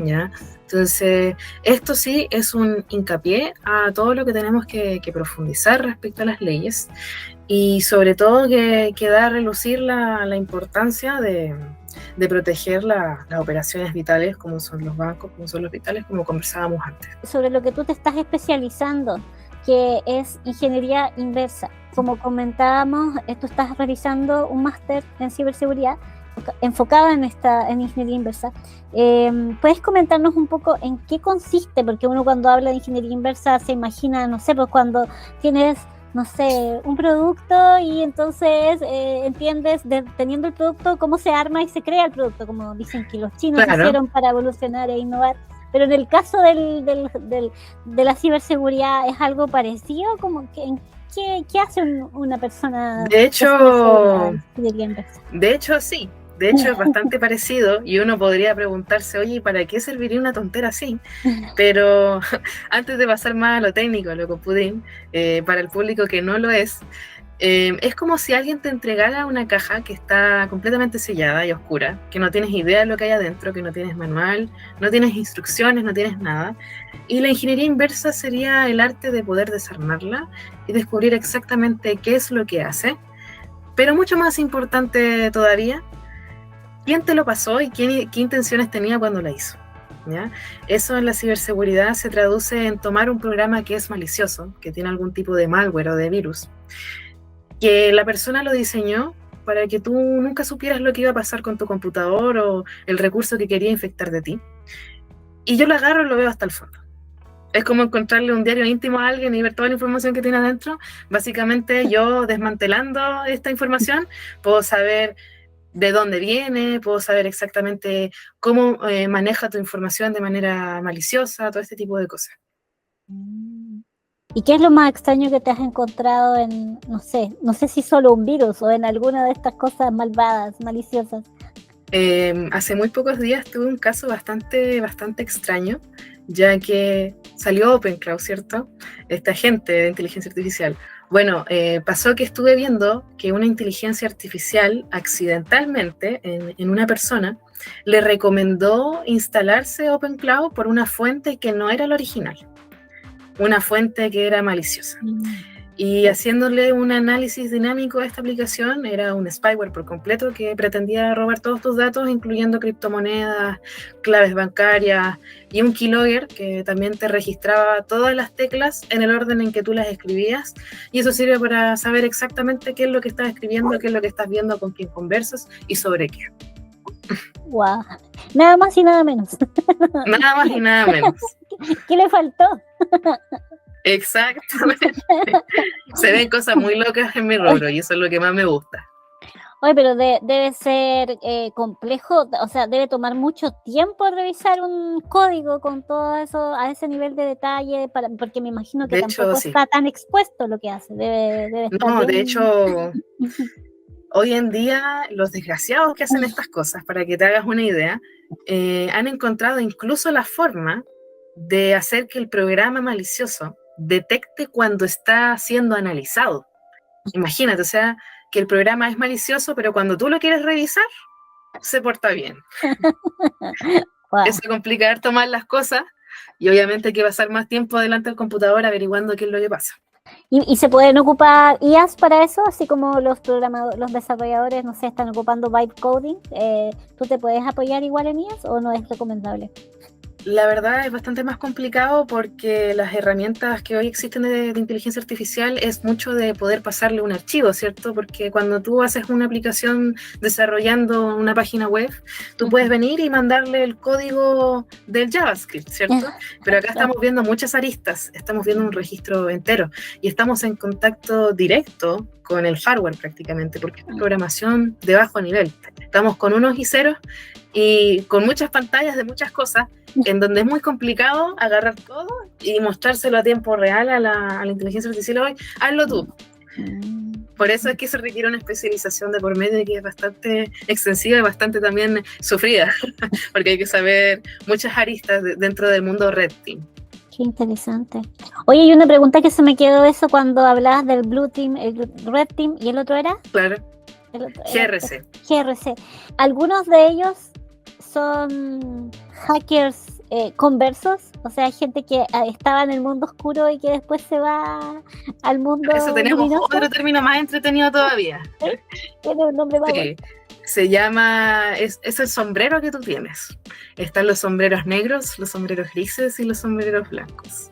¿Ya? Entonces, esto sí es un hincapié a todo lo que tenemos que profundizar respecto a las leyes y sobre todo que da a relucir la importancia de proteger las operaciones vitales como son los bancos, como son los vitales, como conversábamos antes. Sobre lo que tú te estás especializando, que es ingeniería inversa. Como comentábamos, tú estás realizando un máster en ciberseguridad enfocado en ingeniería inversa. ¿Puedes comentarnos un poco en qué consiste? Porque uno cuando habla de ingeniería inversa se imagina, no sé, pues cuando tienes, no sé, un producto y entonces entiendes, teniendo el producto, cómo se arma y se crea el producto, como dicen que los chinos hicieron para evolucionar e innovar. Pero en el caso de la ciberseguridad, ¿es algo parecido? Como que, ¿qué hace una persona? De hecho, sí. De hecho, es bastante parecido y uno podría preguntarse, oye, ¿para qué serviría una tontera así? Pero antes de pasar más a lo técnico, a lo copudín, para el público que no lo es como si alguien te entregara una caja que está completamente sellada y oscura, que no tienes idea de lo que hay adentro, que no tienes manual, no tienes instrucciones, no tienes nada. Y la ingeniería inversa sería el arte de poder desarmarla y descubrir exactamente qué es lo que hace. Pero mucho más importante todavía, quién te lo pasó y qué intenciones tenía cuando la hizo. ¿Ya? Eso en la ciberseguridad se traduce en tomar un programa que es malicioso, que tiene algún tipo de malware o de virus, que la persona lo diseñó para que tú nunca supieras lo que iba a pasar con tu computador o el recurso que quería infectar de ti. Y yo lo agarro y lo veo hasta el fondo. Es como encontrarle un diario íntimo a alguien y ver toda la información que tiene adentro. Básicamente yo desmantelando esta información puedo saber de dónde viene, puedo saber exactamente cómo maneja tu información de manera maliciosa, todo este tipo de cosas. ¿Y qué es lo más extraño que te has encontrado en, no sé si solo un virus o en alguna de estas cosas malvadas, maliciosas? Hace muy pocos días tuve un caso bastante extraño, ya que salió OpenCloud, ¿cierto? Esta gente de inteligencia artificial. Bueno, pasó que estuve viendo que una inteligencia artificial accidentalmente en una persona le recomendó instalarse OpenCloud por una fuente que no era la original, una fuente que era maliciosa. y haciéndole un análisis dinámico a esta aplicación. Era un spyware por completo que pretendía robar todos tus datos, incluyendo criptomonedas, claves bancarias y un keylogger que también te registraba todas las teclas en el orden en que tú las escribías, y eso sirve para saber exactamente qué es lo que estás escribiendo, qué es lo que estás viendo, con quién conversas y sobre qué. Wow. Nada más y nada menos. Nada más y nada menos. ¿Qué le faltó? Exactamente. Se ven cosas muy locas en mi rubro y eso es lo que más me gusta. Oye, pero debe ser complejo, o sea, debe tomar mucho tiempo revisar un código con todo eso a ese nivel de detalle, porque me imagino que De tampoco hecho, sí. está tan expuesto lo que hace. Debe estar No, bien. de hecho, hoy en día los desgraciados que hacen estas cosas, para que te hagas una idea, han encontrado incluso la forma de hacer que el programa malicioso detecte cuando está siendo analizado. Imagínate, o sea, que el programa es malicioso, pero cuando tú lo quieres revisar, se porta bien. Wow. Eso complica harto más las cosas, y obviamente hay que pasar más tiempo delante del computador averiguando qué es lo que pasa. ¿Y se pueden ocupar IAs para eso? Así como los desarrolladores, no sé, están ocupando vibe coding. ¿Tú te puedes apoyar igual en IAs o no es recomendable? La verdad es bastante más complicado porque las herramientas que hoy existen de inteligencia artificial es mucho de poder pasarle un archivo, ¿cierto? Porque cuando tú haces una aplicación desarrollando una página web, tú puedes venir y mandarle el código del JavaScript, ¿cierto? Pero acá estamos viendo muchas aristas, estamos viendo un registro entero y estamos en contacto directo con el hardware prácticamente, porque es programación de bajo nivel. Estamos con unos y ceros y con muchas pantallas de muchas cosas, en donde es muy complicado agarrar todo y mostrárselo a tiempo real a la inteligencia artificial hoy. Hazlo tú. Por eso es que se requiere una especialización de por medio, que es bastante extensiva y bastante también sufrida, porque hay que saber muchas aristas dentro del mundo Red Team. Qué interesante. Oye, hay una pregunta que se me quedó eso cuando hablabas del Blue Team, el Red Team, ¿y el otro era? Claro. El otro, GRC. GRC. Algunos de ellos son hackers conversos, o sea, gente que estaba en el mundo oscuro y que después se va al mundo Eso tenemos luminoso. Otro término más entretenido todavía. Tiene un nombre más sí. Se llama, es el sombrero que tú tienes. Están los sombreros negros, los sombreros grises y los sombreros blancos.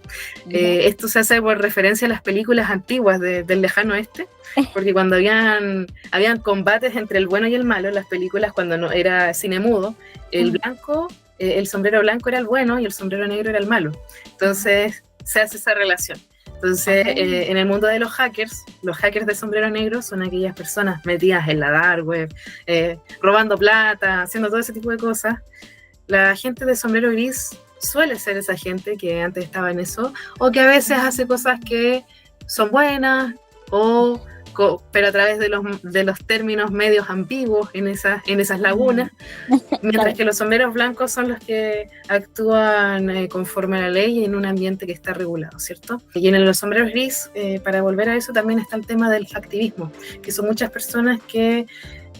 Esto se hace por referencia a las películas antiguas del lejano oeste, porque cuando habían combates entre el bueno y el malo en las películas, cuando no era cine mudo, el blanco, el sombrero blanco era el bueno y el sombrero negro era el malo. Entonces se hace esa relación. Entonces, en el mundo de los hackers de sombrero negro son aquellas personas metidas en la dark web, robando plata, haciendo todo ese tipo de cosas. La gente de sombrero gris suele ser esa gente que antes estaba en eso, o que a veces hace cosas que son buenas, pero a través de los términos medios ambiguos en esas lagunas, mientras que los sombreros blancos son los que actúan conforme a la ley y en un ambiente que está regulado, ¿cierto? Y en los sombreros gris, para volver a eso, también está el tema del hacktivismo, que son muchas personas que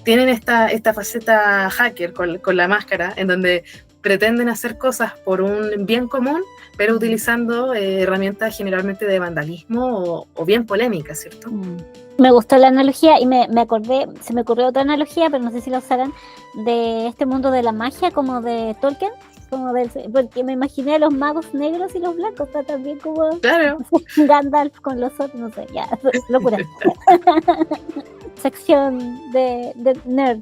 tienen esta faceta hacker con la máscara, en donde pretenden hacer cosas por un bien común, pero utilizando herramientas generalmente de vandalismo o bien polémicas, ¿cierto? Me gustó la analogía y se me ocurrió otra analogía, pero no sé si la usarán, de este mundo de la magia, como de Tolkien, porque me imaginé a los magos negros y los blancos, está también como claro. Gandalf con los otros, no sé, ya, locura. Sección de nerd.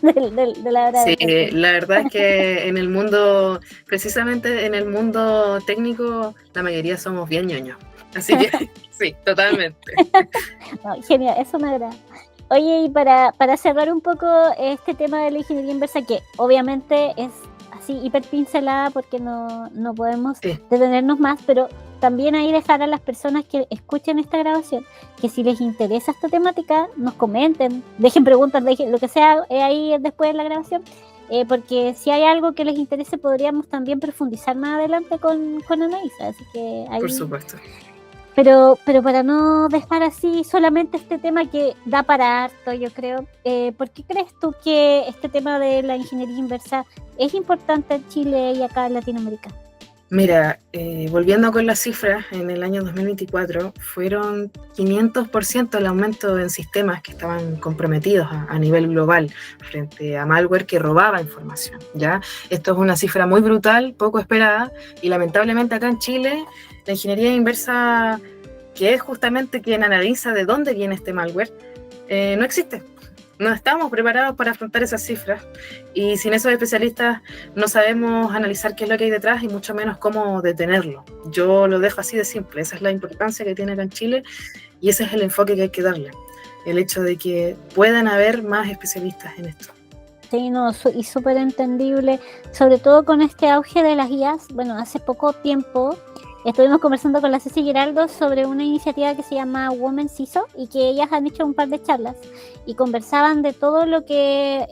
De la hora sí, de la verdad es que en el mundo, precisamente en el mundo técnico, la mayoría somos bien ñoños. Así que sí, totalmente. No, genial, eso me agrada. Oye, y para cerrar un poco este tema de la ingeniería inversa, que obviamente es así hiper pincelada porque no podemos detenernos más, pero también ahí dejar a las personas que escuchen esta grabación que si les interesa esta temática, nos comenten, dejen preguntas, dejen lo que sea ahí después de la grabación, porque si hay algo que les interese podríamos también profundizar más adelante con Anaísa, así que ahí... Por supuesto. Pero para no dejar así solamente este tema que da para harto, yo creo, ¿por qué crees tú que este tema de la ingeniería inversa es importante en Chile y acá en Latinoamérica? Mira, volviendo con las cifras, en el año 2024 fueron 500% el aumento en sistemas que estaban comprometidos a nivel global frente a malware que robaba información, ¿ya? Esto es una cifra muy brutal, poco esperada, y lamentablemente acá en Chile la ingeniería inversa, que es justamente quien analiza de dónde viene este malware, no existe. No estamos preparados para afrontar esas cifras, y sin esos especialistas no sabemos analizar qué es lo que hay detrás y mucho menos cómo detenerlo. Yo lo dejo así de simple, esa es la importancia que tiene acá en Chile y ese es el enfoque que hay que darle, el hecho de que puedan haber más especialistas en esto. Sí, no, y súper entendible, sobre todo con este auge de las IAs. Bueno, hace poco tiempo estuvimos conversando con la Ceci Giraldo sobre una iniciativa que se llama Women CISO y que ellas han hecho un par de charlas y conversaban de todo lo que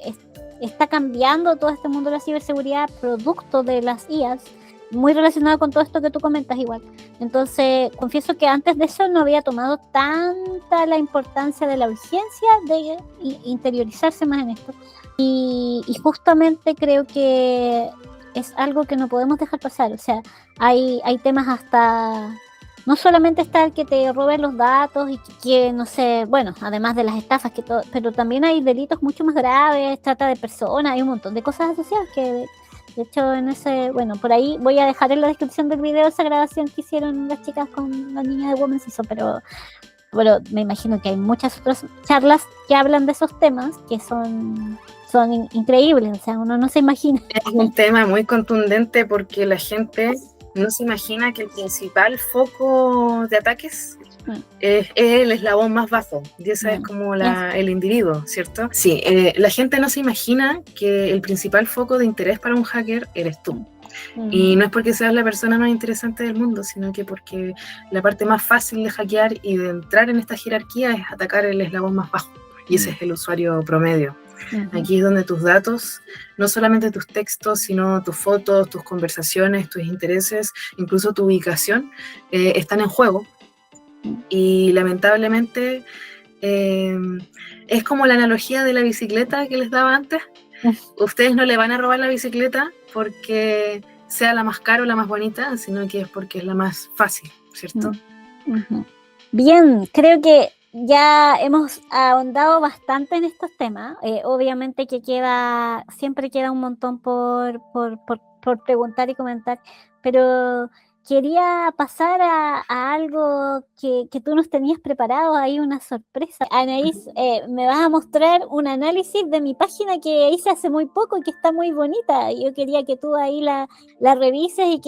está cambiando todo este mundo de la ciberseguridad producto de las IAs, muy relacionado con todo esto que tú comentas igual. Entonces, confieso que antes de eso no había tomado tanta la importancia de la urgencia de interiorizarse más en esto. Y justamente creo que es algo que no podemos dejar pasar. O sea, hay temas hasta, no solamente está el que te roben los datos y que no sé, bueno, además de las estafas, pero también hay delitos mucho más graves, trata de personas, hay un montón de cosas asociadas que, de hecho, en ese, bueno, por ahí voy a dejar en la descripción del video esa grabación que hicieron las chicas con la niña de Women CISO, pero me imagino que hay muchas otras charlas que hablan de esos temas que son increíbles, o sea, uno no se imagina. Es un tema muy contundente porque la gente no se imagina que el principal foco de ataques es el eslabón más bajo, y esa es como el individuo, ¿cierto? Sí, la gente no se imagina que el principal foco de interés para un hacker eres tú. Y no es porque seas la persona más interesante del mundo, sino que porque la parte más fácil de hackear y de entrar en esta jerarquía es atacar el eslabón más bajo, y ese es el usuario promedio. Aquí es donde tus datos, no solamente tus textos, sino tus fotos, tus conversaciones, tus intereses, incluso tu ubicación, están en juego. Y lamentablemente es como la analogía de la bicicleta que les daba antes. Ustedes no le van a robar la bicicleta porque sea la más cara o la más bonita, sino que es porque es la más fácil, ¿cierto? Bien, creo que ya hemos ahondado bastante en estos temas. Obviamente que siempre queda un montón por preguntar y comentar, pero quería pasar a algo que tú nos tenías preparado, ahí una sorpresa. Anaís, me vas a mostrar un análisis de mi página que hice hace muy poco y que está muy bonita. Yo quería que tú ahí la revises y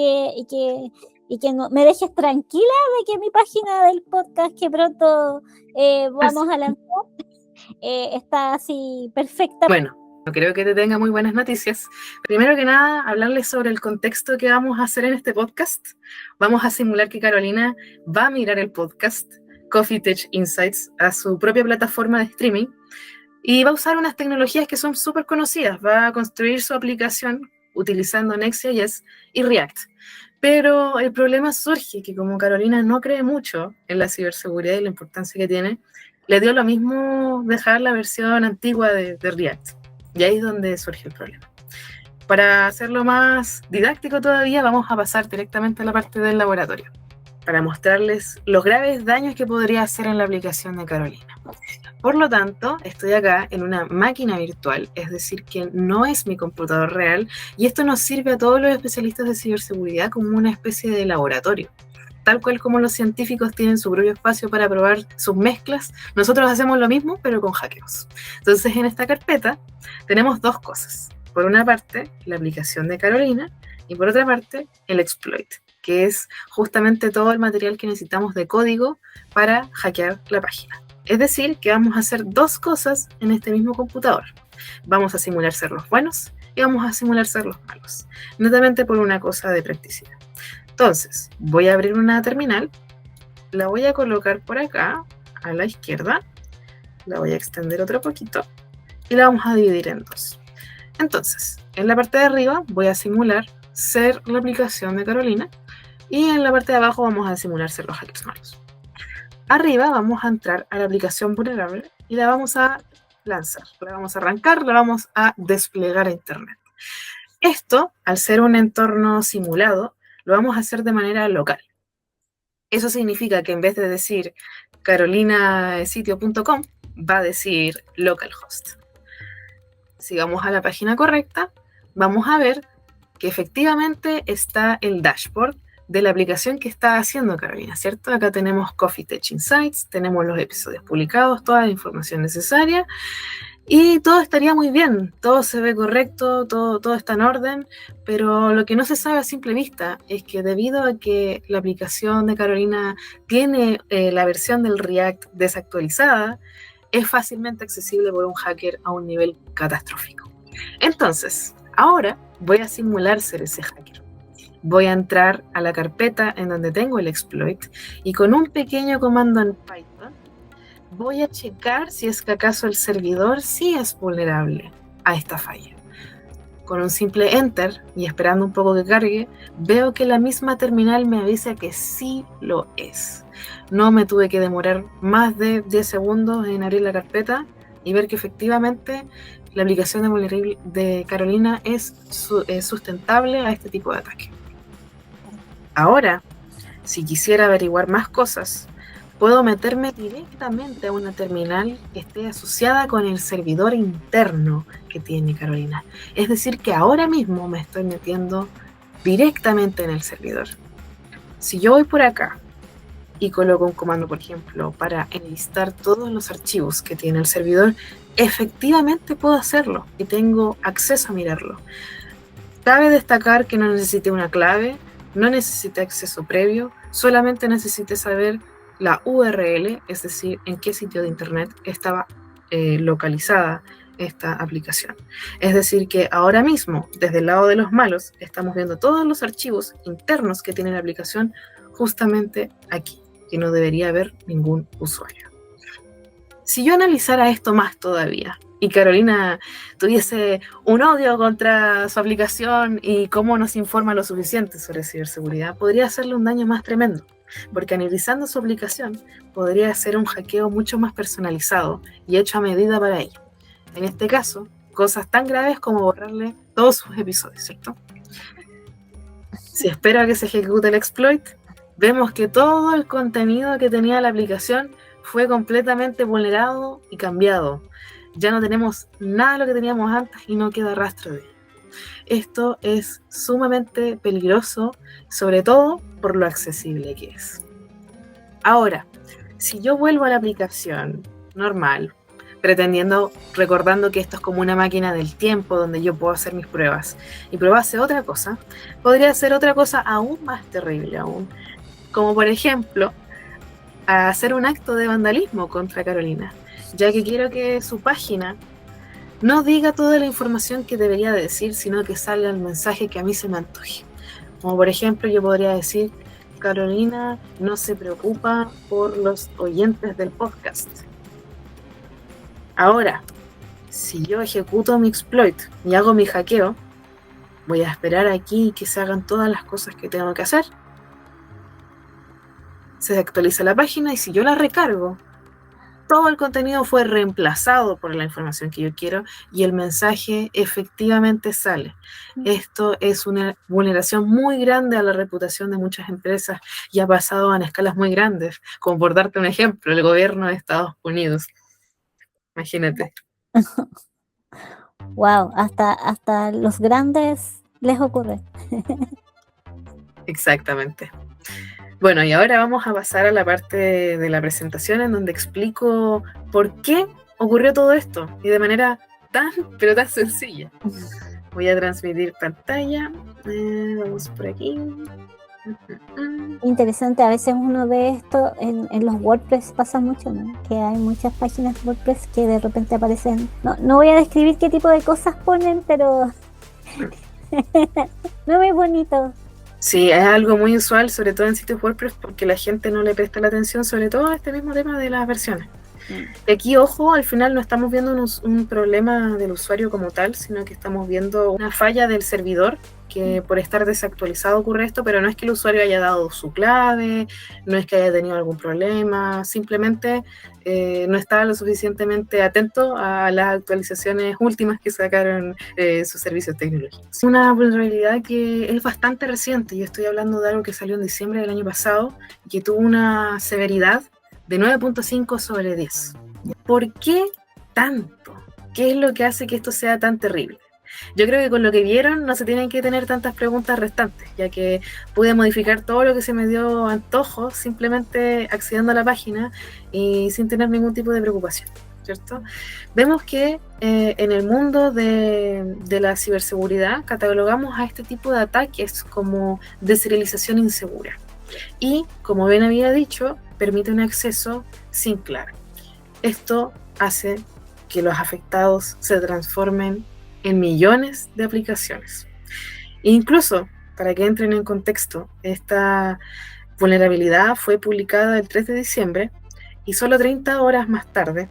que no, me dejes tranquila de que mi página del podcast que pronto vamos a lanzar está así perfecta. Bueno, creo que te tenga muy buenas noticias. Primero que nada, hablarles sobre el contexto que vamos a hacer en este podcast. Vamos a simular que Carolina va a mirar el podcast Coffee Tech Insights a su propia plataforma de streaming y va a usar unas tecnologías que son súper conocidas. Va a construir su aplicación utilizando Next.js y React. Pero el problema surge que como Carolina no cree mucho en la ciberseguridad y la importancia que tiene, le dio lo mismo dejar la versión antigua de React. Y ahí es donde surge el problema. Para hacerlo más didáctico todavía, vamos a pasar directamente a la parte del laboratorio, para mostrarles los graves daños que podría hacer en la aplicación de Carolina. Por lo tanto, estoy acá en una máquina virtual, es decir, que no es mi computador real, y esto nos sirve a todos los especialistas de ciberseguridad como una especie de laboratorio. Tal cual como los científicos tienen su propio espacio para probar sus mezclas, nosotros hacemos lo mismo, pero con hackeos. Entonces, en esta carpeta tenemos dos cosas. Por una parte, la aplicación de Carolina, y por otra parte, el exploit, que es justamente todo el material que necesitamos de código para hackear la página. Es decir, que vamos a hacer dos cosas en este mismo computador. Vamos a simular ser los buenos y vamos a simular ser los malos, netamente por una cosa de practicidad. Entonces, voy a abrir una terminal, la voy a colocar por acá, a la izquierda, la voy a extender otro poquito y la vamos a dividir en dos. Entonces, en la parte de arriba voy a simular ser la aplicación de Carolina y en la parte de abajo vamos a simular ser los hackers malos. Arriba vamos a entrar a la aplicación vulnerable y la vamos a lanzar, la vamos a arrancar, la vamos a desplegar a internet. Esto, al ser un entorno simulado, lo vamos a hacer de manera local. Eso significa que en vez de decir carolinasitio.com, va a decir localhost. Si vamos a la página correcta, vamos a ver que efectivamente está el dashboard de la aplicación que está haciendo Carolina, ¿cierto? Acá tenemos Coffee Tech Insights, tenemos los episodios publicados, toda la información necesaria y todo estaría muy bien, todo se ve correcto, todo está en orden, pero lo que no se sabe a simple vista es que debido a que la aplicación de Carolina tiene la versión del React desactualizada, es fácilmente accesible por un hacker a un nivel catastrófico. Entonces, ahora voy a simular ser ese hacker. Voy a entrar a la carpeta en donde tengo el exploit y con un pequeño comando en Python voy a checar si es que acaso el servidor sí es vulnerable a esta falla. Con un simple enter y esperando un poco que cargue, veo que la misma terminal me avisa que sí lo es. No me tuve que demorar más de 10 segundos en abrir la carpeta y ver que efectivamente la aplicación de Carolina es sustentable a este tipo de ataque. Ahora, si quisiera averiguar más cosas, puedo meterme directamente a una terminal que esté asociada con el servidor interno que tiene Carolina. Es decir, que ahora mismo me estoy metiendo directamente en el servidor. Si yo voy por acá y coloco un comando, por ejemplo, para enlistar todos los archivos que tiene el servidor, efectivamente puedo hacerlo y tengo acceso a mirarlo. Cabe destacar que no necesité una clave, no necesité acceso previo, solamente necesité saber la URL, es decir, en qué sitio de internet estaba localizada esta aplicación. Es decir, que ahora mismo, desde el lado de los malos, estamos viendo todos los archivos internos que tiene la aplicación justamente aquí, que no debería haber ningún usuario. Si yo analizara esto más todavía, y Carolina tuviese un odio contra su aplicación y cómo nos informa lo suficiente sobre ciberseguridad, podría hacerle un daño más tremendo, porque analizando su aplicación podría hacer un hackeo mucho más personalizado y hecho a medida para ello. En este caso, cosas tan graves como borrarle todos sus episodios, ¿cierto? Si espero a que se ejecute el exploit, vemos que todo el contenido que tenía la aplicación fue completamente vulnerado y cambiado. Ya no tenemos nada de lo que teníamos antes y no queda rastro de ello. Esto es sumamente peligroso, sobre todo por lo accesible que es. Ahora, si yo vuelvo a la aplicación normal, recordando que esto es como una máquina del tiempo donde yo puedo hacer mis pruebas, y probase otra cosa, podría hacer otra cosa aún más terrible aún, como por ejemplo, hacer un acto de vandalismo contra Carolina, ya que quiero que su página no diga toda la información que debería decir, sino que salga el mensaje que a mí se me antoje. Como por ejemplo, yo podría decir, Carolina no se preocupa por los oyentes del podcast. Ahora, si yo ejecuto mi exploit y hago mi hackeo, voy a esperar aquí que se hagan todas las cosas que tengo que hacer. Se actualiza la página y si yo la recargo, todo el contenido fue reemplazado por la información que yo quiero y el mensaje efectivamente sale. Esto es una vulneración muy grande a la reputación de muchas empresas y ha pasado en escalas muy grandes, como por darte un ejemplo, el gobierno de Estados Unidos. Imagínate. Wow, hasta los grandes les ocurre. Exactamente. Bueno, y ahora vamos a pasar a la parte de la presentación en donde explico por qué ocurrió todo esto y de manera tan sencilla. Voy a transmitir pantalla. Vamos por aquí. Interesante, a veces uno ve esto en los WordPress, pasa mucho, ¿no? Que hay muchas páginas WordPress que de repente aparecen. No voy a describir qué tipo de cosas ponen, pero no es bonito. Sí, es algo muy usual, sobre todo en sitios WordPress, porque la gente no le presta la atención, sobre todo a este mismo tema de las versiones. Y aquí, ojo, al final no estamos viendo un problema del usuario como tal, sino que estamos viendo una falla del servidor, que por estar desactualizado ocurre esto, pero no es que el usuario haya dado su clave, no es que haya tenido algún problema, simplemente no estaba lo suficientemente atento a las actualizaciones últimas que sacaron sus servicios tecnológicos. Una vulnerabilidad que es bastante reciente, yo estoy hablando de algo que salió en diciembre del año pasado, que tuvo una severidad de 9.5 sobre 10. ¿Por qué tanto? ¿Qué es lo que hace que esto sea tan terrible? Yo creo que con lo que vieron no se tienen que tener tantas preguntas restantes, ya que pude modificar todo lo que se me dio antojo simplemente accediendo a la página y sin tener ningún tipo de preocupación, ¿cierto? Vemos que en el mundo de la ciberseguridad catalogamos a este tipo de ataques como deserialización insegura y, como bien había dicho, permite un acceso sin clave. Esto hace que los afectados se transformen en millones de aplicaciones. Incluso, para que entren en contexto, esta vulnerabilidad fue publicada el 3 de diciembre y solo 30 horas más tarde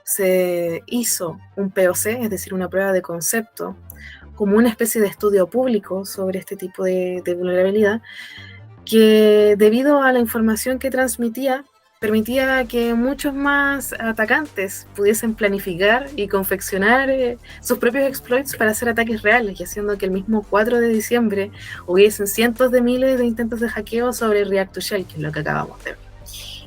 se hizo un POC, es decir, una prueba de concepto, como una especie de estudio público sobre este tipo de vulnerabilidad, que debido a la información que transmitía, permitía que muchos más atacantes pudiesen planificar y confeccionar sus propios exploits para hacer ataques reales, y haciendo que el mismo 4 de diciembre hubiesen cientos de miles de intentos de hackeo sobre React-to-Shell, que es lo que acabamos de ver.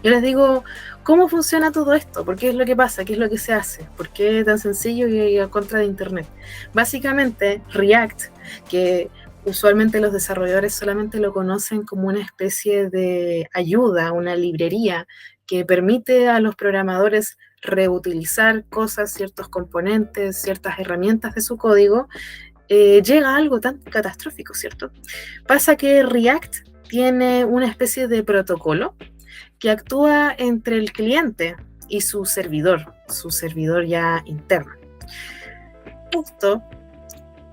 Yo les digo, ¿cómo funciona todo esto? ¿Por qué es lo que pasa? ¿Qué es lo que se hace? ¿Por qué es tan sencillo y a contra de Internet? Básicamente, React, que usualmente los desarrolladores solamente lo conocen como una especie de ayuda, una librería que permite a los programadores reutilizar cosas, ciertos componentes, ciertas herramientas de su código, llega a algo tan catastrófico, ¿cierto? Pasa que React tiene una especie de protocolo que actúa entre el cliente y su servidor ya interno. Esto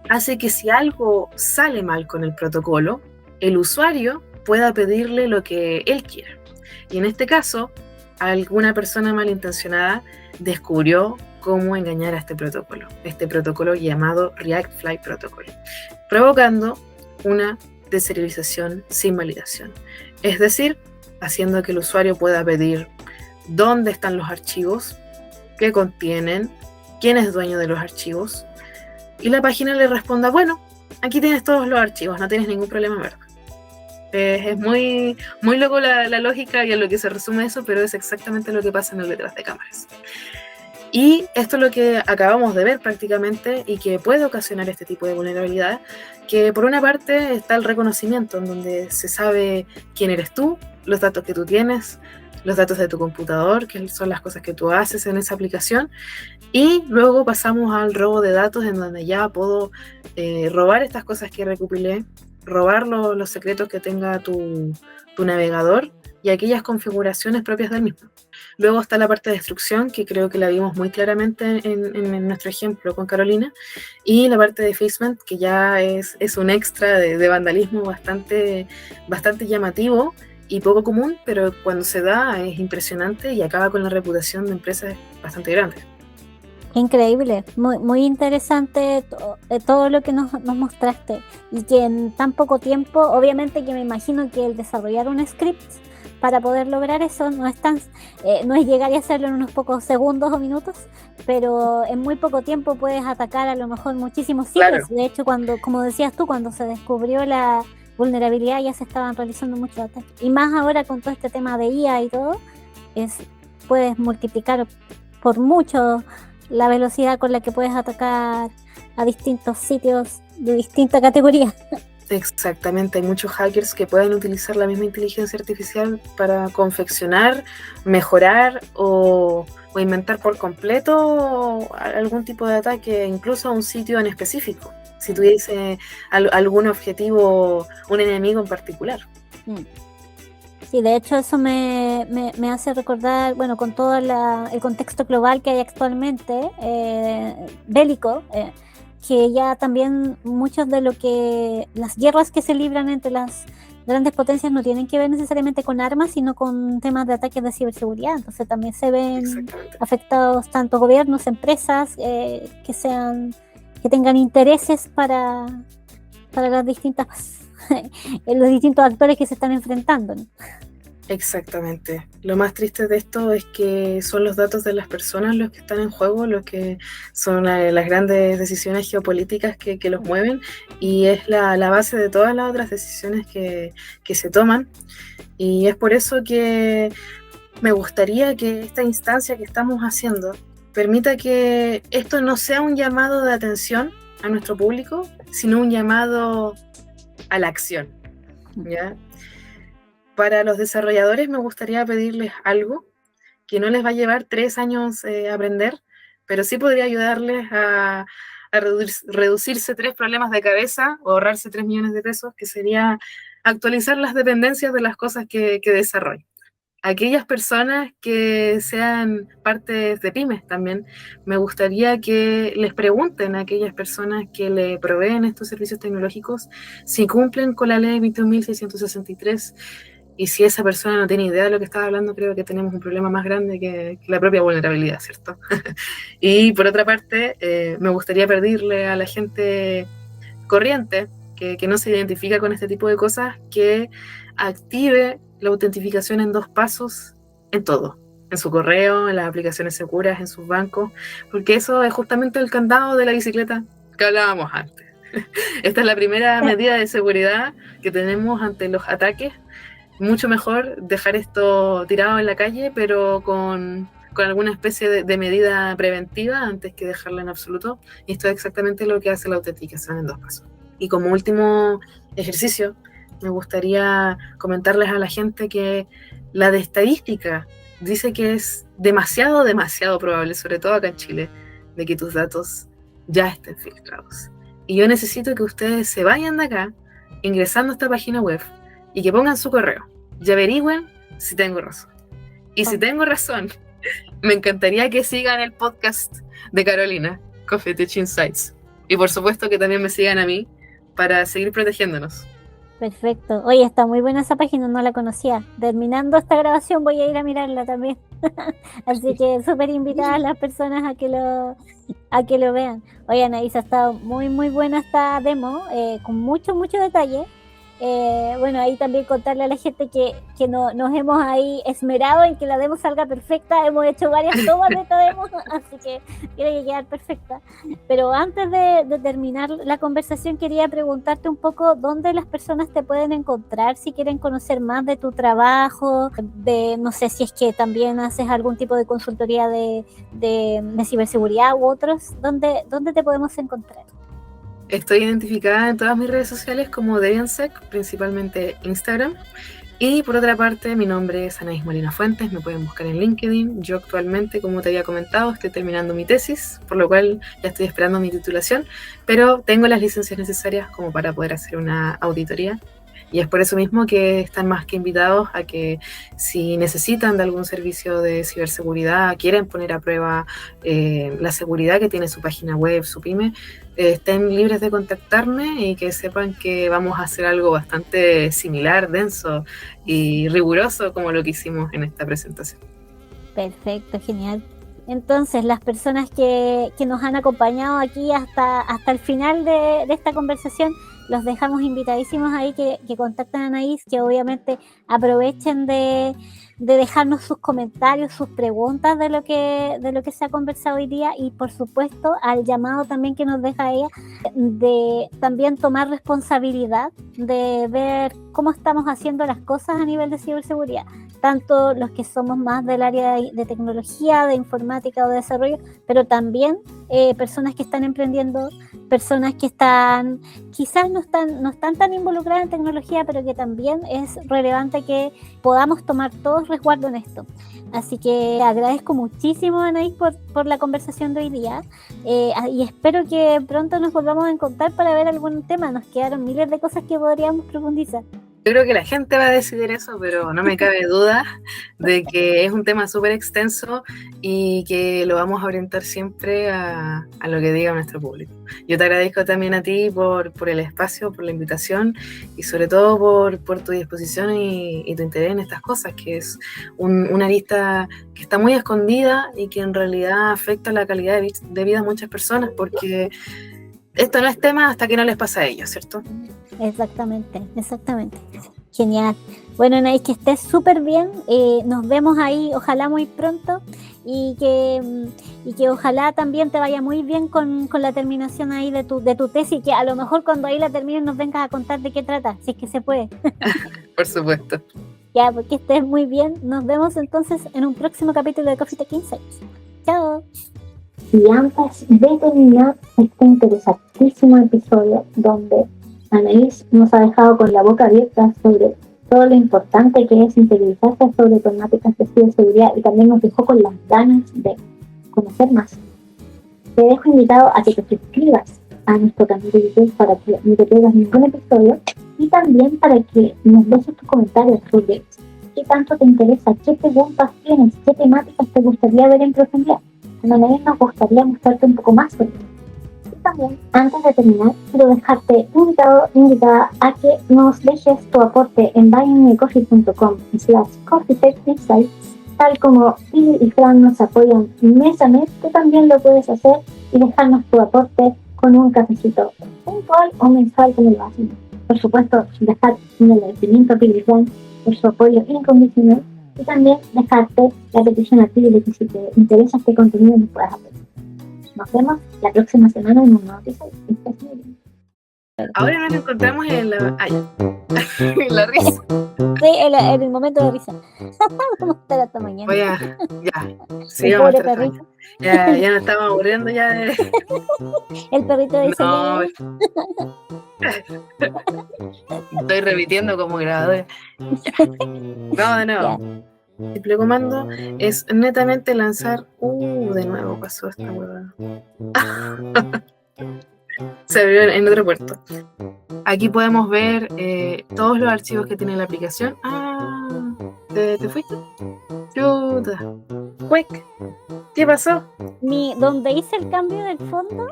hace que si algo sale mal con el protocolo, el usuario pueda pedirle lo que él quiera. Y en este caso, alguna persona malintencionada descubrió cómo engañar a este protocolo llamado React Fly Protocol, provocando una deserialización sin validación. Es decir, haciendo que el usuario pueda pedir dónde están los archivos, qué contienen, quién es dueño de los archivos, y la página le responda, bueno, aquí tienes todos los archivos, no tienes ningún problema, ¿verdad? Es muy, muy loco la lógica y a lo que se resume eso, pero es exactamente lo que pasa en el detrás de cámaras. Y esto es lo que acabamos de ver prácticamente y que puede ocasionar este tipo de vulnerabilidad, que por una parte está el reconocimiento, en donde se sabe quién eres tú, los datos que tú tienes, los datos de tu computador, que son las cosas que tú haces en esa aplicación, y luego pasamos al robo de datos, en donde ya puedo robar estas cosas que recopilé, robar los secretos que tenga tu navegador y aquellas configuraciones propias del mismo. Luego está la parte de destrucción, que creo que la vimos muy claramente en nuestro ejemplo con Carolina, y la parte de defacement, que ya es un extra de vandalismo bastante llamativo y poco común, pero cuando se da es impresionante y acaba con la reputación de empresas bastante grandes. Increíble, muy, muy interesante todo lo que nos mostraste, y que en tan poco tiempo, obviamente que me imagino que el desarrollar un script para poder lograr eso no es llegar y hacerlo en unos pocos segundos o minutos, pero en muy poco tiempo puedes atacar a lo mejor muchísimos sitios. Claro. De hecho, como decías tú, cuando se descubrió la vulnerabilidad ya se estaban realizando muchos ataques, y más ahora con todo este tema de IA y todo, puedes multiplicar por mucho la velocidad con la que puedes atacar a distintos sitios de distinta categoría. Exactamente, hay muchos hackers que pueden utilizar la misma inteligencia artificial para confeccionar, mejorar o inventar por completo algún tipo de ataque, incluso a un sitio en específico, si tuviese algún objetivo, un enemigo en particular. Sí, de hecho eso me hace recordar, bueno, con todo el contexto global que hay actualmente, bélico, que ya también muchos de las guerras que se libran entre las grandes potencias no tienen que ver necesariamente con armas, sino con temas de ataques de ciberseguridad. Entonces también se ven afectados tanto gobiernos, empresas que tengan intereses para las distintas los distintos actores que se están enfrentando, ¿no? Exactamente. Lo más triste de esto es que son los datos de las personas los que están en juego, los que son las grandes decisiones geopolíticas que los mueven, y es la base de todas las otras decisiones que se toman. Y es por eso que me gustaría que esta instancia que estamos haciendo permita que esto no sea un llamado de atención a nuestro público, sino un llamado a la acción, ¿ya? Para los desarrolladores me gustaría pedirles algo que no les va a llevar 3 años aprender, pero sí podría ayudarles a reducirse 3 problemas de cabeza o ahorrarse 3 millones de pesos, que sería actualizar las dependencias de las cosas que desarrollan. Aquellas personas que sean partes de pymes también, me gustaría que les pregunten a aquellas personas que le proveen estos servicios tecnológicos si cumplen con la ley 21.663. Y si esa persona no tiene idea de lo que estaba hablando, creo que tenemos un problema más grande que la propia vulnerabilidad, ¿cierto? Y por otra parte, me gustaría pedirle a la gente corriente que no se identifica con este tipo de cosas, que active la autentificación en 2 pasos en todo, en su correo, en las aplicaciones seguras, en sus bancos, porque eso es justamente el candado de la bicicleta que hablábamos antes. Esta es la primera medida de seguridad que tenemos ante los ataques. Mucho mejor dejar esto tirado en la calle, pero con alguna especie de medida preventiva antes que dejarla en absoluto. Y esto es exactamente lo que hace la autenticación en 2 pasos. Y como último ejercicio, me gustaría comentarles a la gente que la de estadística dice que es demasiado probable, sobre todo acá en Chile, de que tus datos ya estén filtrados. Y yo necesito que ustedes se vayan de acá ingresando a esta página web y que pongan su correo y averigüen si tengo razón. Y si tengo razón, me encantaría que sigan el podcast de Carolina, Coffee Tech Insights. Y por supuesto que también me sigan a mí para seguir protegiéndonos. Perfecto. Oye, está muy buena esa página, no la conocía. Terminando esta grabación voy a ir a mirarla también. Así que súper invitadas las personas a que lo vean. Oye, Anaís, ha estado muy buena esta demo, con mucho detalle. Bueno, ahí también contarle a la gente que nos hemos ahí esmerado en que la demo salga perfecta. Hemos hecho varias tomas de esta demo, así que tiene que quedar perfecta. Pero antes de terminar la conversación, quería preguntarte un poco dónde las personas te pueden encontrar si quieren conocer más de tu trabajo, no sé si es que también haces algún tipo de consultoría de ciberseguridad u otros. ¿Dónde te podemos encontrar? Estoy identificada en todas mis redes sociales como Debiansec, principalmente Instagram. Y por otra parte, mi nombre es Anaís Molina Fuentes, me pueden buscar en LinkedIn. Yo actualmente, como te había comentado, estoy terminando mi tesis, por lo cual ya estoy esperando mi titulación, pero tengo las licencias necesarias como para poder hacer una auditoría. Y es por eso mismo que están más que invitados a que, si necesitan de algún servicio de ciberseguridad, quieren poner a prueba la seguridad que tiene su página web, su pyme, estén libres de contactarme y que sepan que vamos a hacer algo bastante similar, denso y riguroso como lo que hicimos en esta presentación. Perfecto, genial. Entonces, las personas que nos han acompañado aquí hasta el final de esta conversación, los dejamos invitadísimos ahí que contacten a Anaís, que obviamente aprovechen de dejarnos sus comentarios, sus preguntas de lo que se ha conversado hoy día, y por supuesto al llamado también que nos deja ella de también tomar responsabilidad de ver cómo estamos haciendo las cosas a nivel de ciberseguridad, tanto los que somos más del área de tecnología, de informática o de desarrollo, pero también personas que están emprendiendo, personas que quizás no están tan involucradas en tecnología, pero que también es relevante que podamos tomar todos resguardo en esto. Así que agradezco muchísimo, Anaís, por la conversación de hoy día, y espero que pronto nos volvamos a encontrar para ver algún tema. Nos quedaron miles de cosas que podríamos profundizar. Yo creo que la gente va a decidir eso, pero no me cabe duda de que es un tema súper extenso y que lo vamos a orientar siempre a lo que diga nuestro público. Yo te agradezco también a ti por el espacio, por la invitación y sobre todo por tu disposición y tu interés en estas cosas, que es una arista que está muy escondida y que en realidad afecta la calidad de vida de muchas personas, porque esto no es tema hasta que no les pasa a ellos, ¿cierto? Exactamente. Genial. Bueno, Anaís, que estés súper bien. Nos vemos ahí, ojalá muy pronto. Y que ojalá también te vaya muy bien con la terminación ahí de tu tesis. Que a lo mejor cuando ahí la termines nos vengas a contar de qué trata, si es que se puede. Por supuesto. Ya, porque estés muy bien. Nos vemos entonces en un próximo capítulo de Coffee Tech Insights. Chao. Y antes de terminar este interesantísimo episodio donde Anaís nos ha dejado con la boca abierta sobre todo lo importante que es interiorizarse sobre temáticas de ciberseguridad y también nos dejó con las ganas de conocer más, te dejo invitado a que te suscribas a nuestro canal de YouTube para que no te pierdas ningún episodio y también para que nos dejes tus comentarios sobre qué tanto te interesa, qué preguntas tienes, qué temáticas te gustaría ver en profundidad. De manera nos gustaría mostrarte un poco más sobre eso. Y también, antes de terminar, quiero dejarte invitada a que nos dejes tu aporte en buymeacoffee.com/coffeetechinsights. Tal como Pili y Fran nos apoyan mes a mes, tú también lo puedes hacer y dejarnos tu aporte con un cafecito puntual o mensual como lo hacen. Por supuesto, dejar un agradecimiento a Pili y Fran por su apoyo incondicional y también dejarte la petición a ti de que si te interesa este contenido nos puedas apoyar. Nos vemos la próxima semana en un nuevo episodio. Ahora nos encontramos en la... en la risa. Sí, en el momento de risa. Vamos a estar hasta mañana. Voy a... Ya. Sí, vamos a estar hasta mañana. Ya nos estamos aburriendo ya de... El perrito dice... No. Estoy repitiendo como grabador. No, de nuevo. El simple comando es netamente lanzar... de nuevo pasó esta huevada. Se abrió en otro puerto. Aquí podemos ver todos los archivos que tiene la aplicación. ¿Te fuiste? Chuta. Quick. ¿Qué pasó? Donde hice el cambio del fondo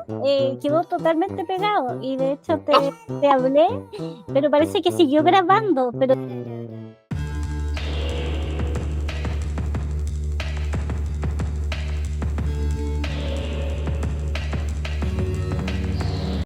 quedó totalmente pegado y de hecho te hablé, pero parece que siguió grabando, pero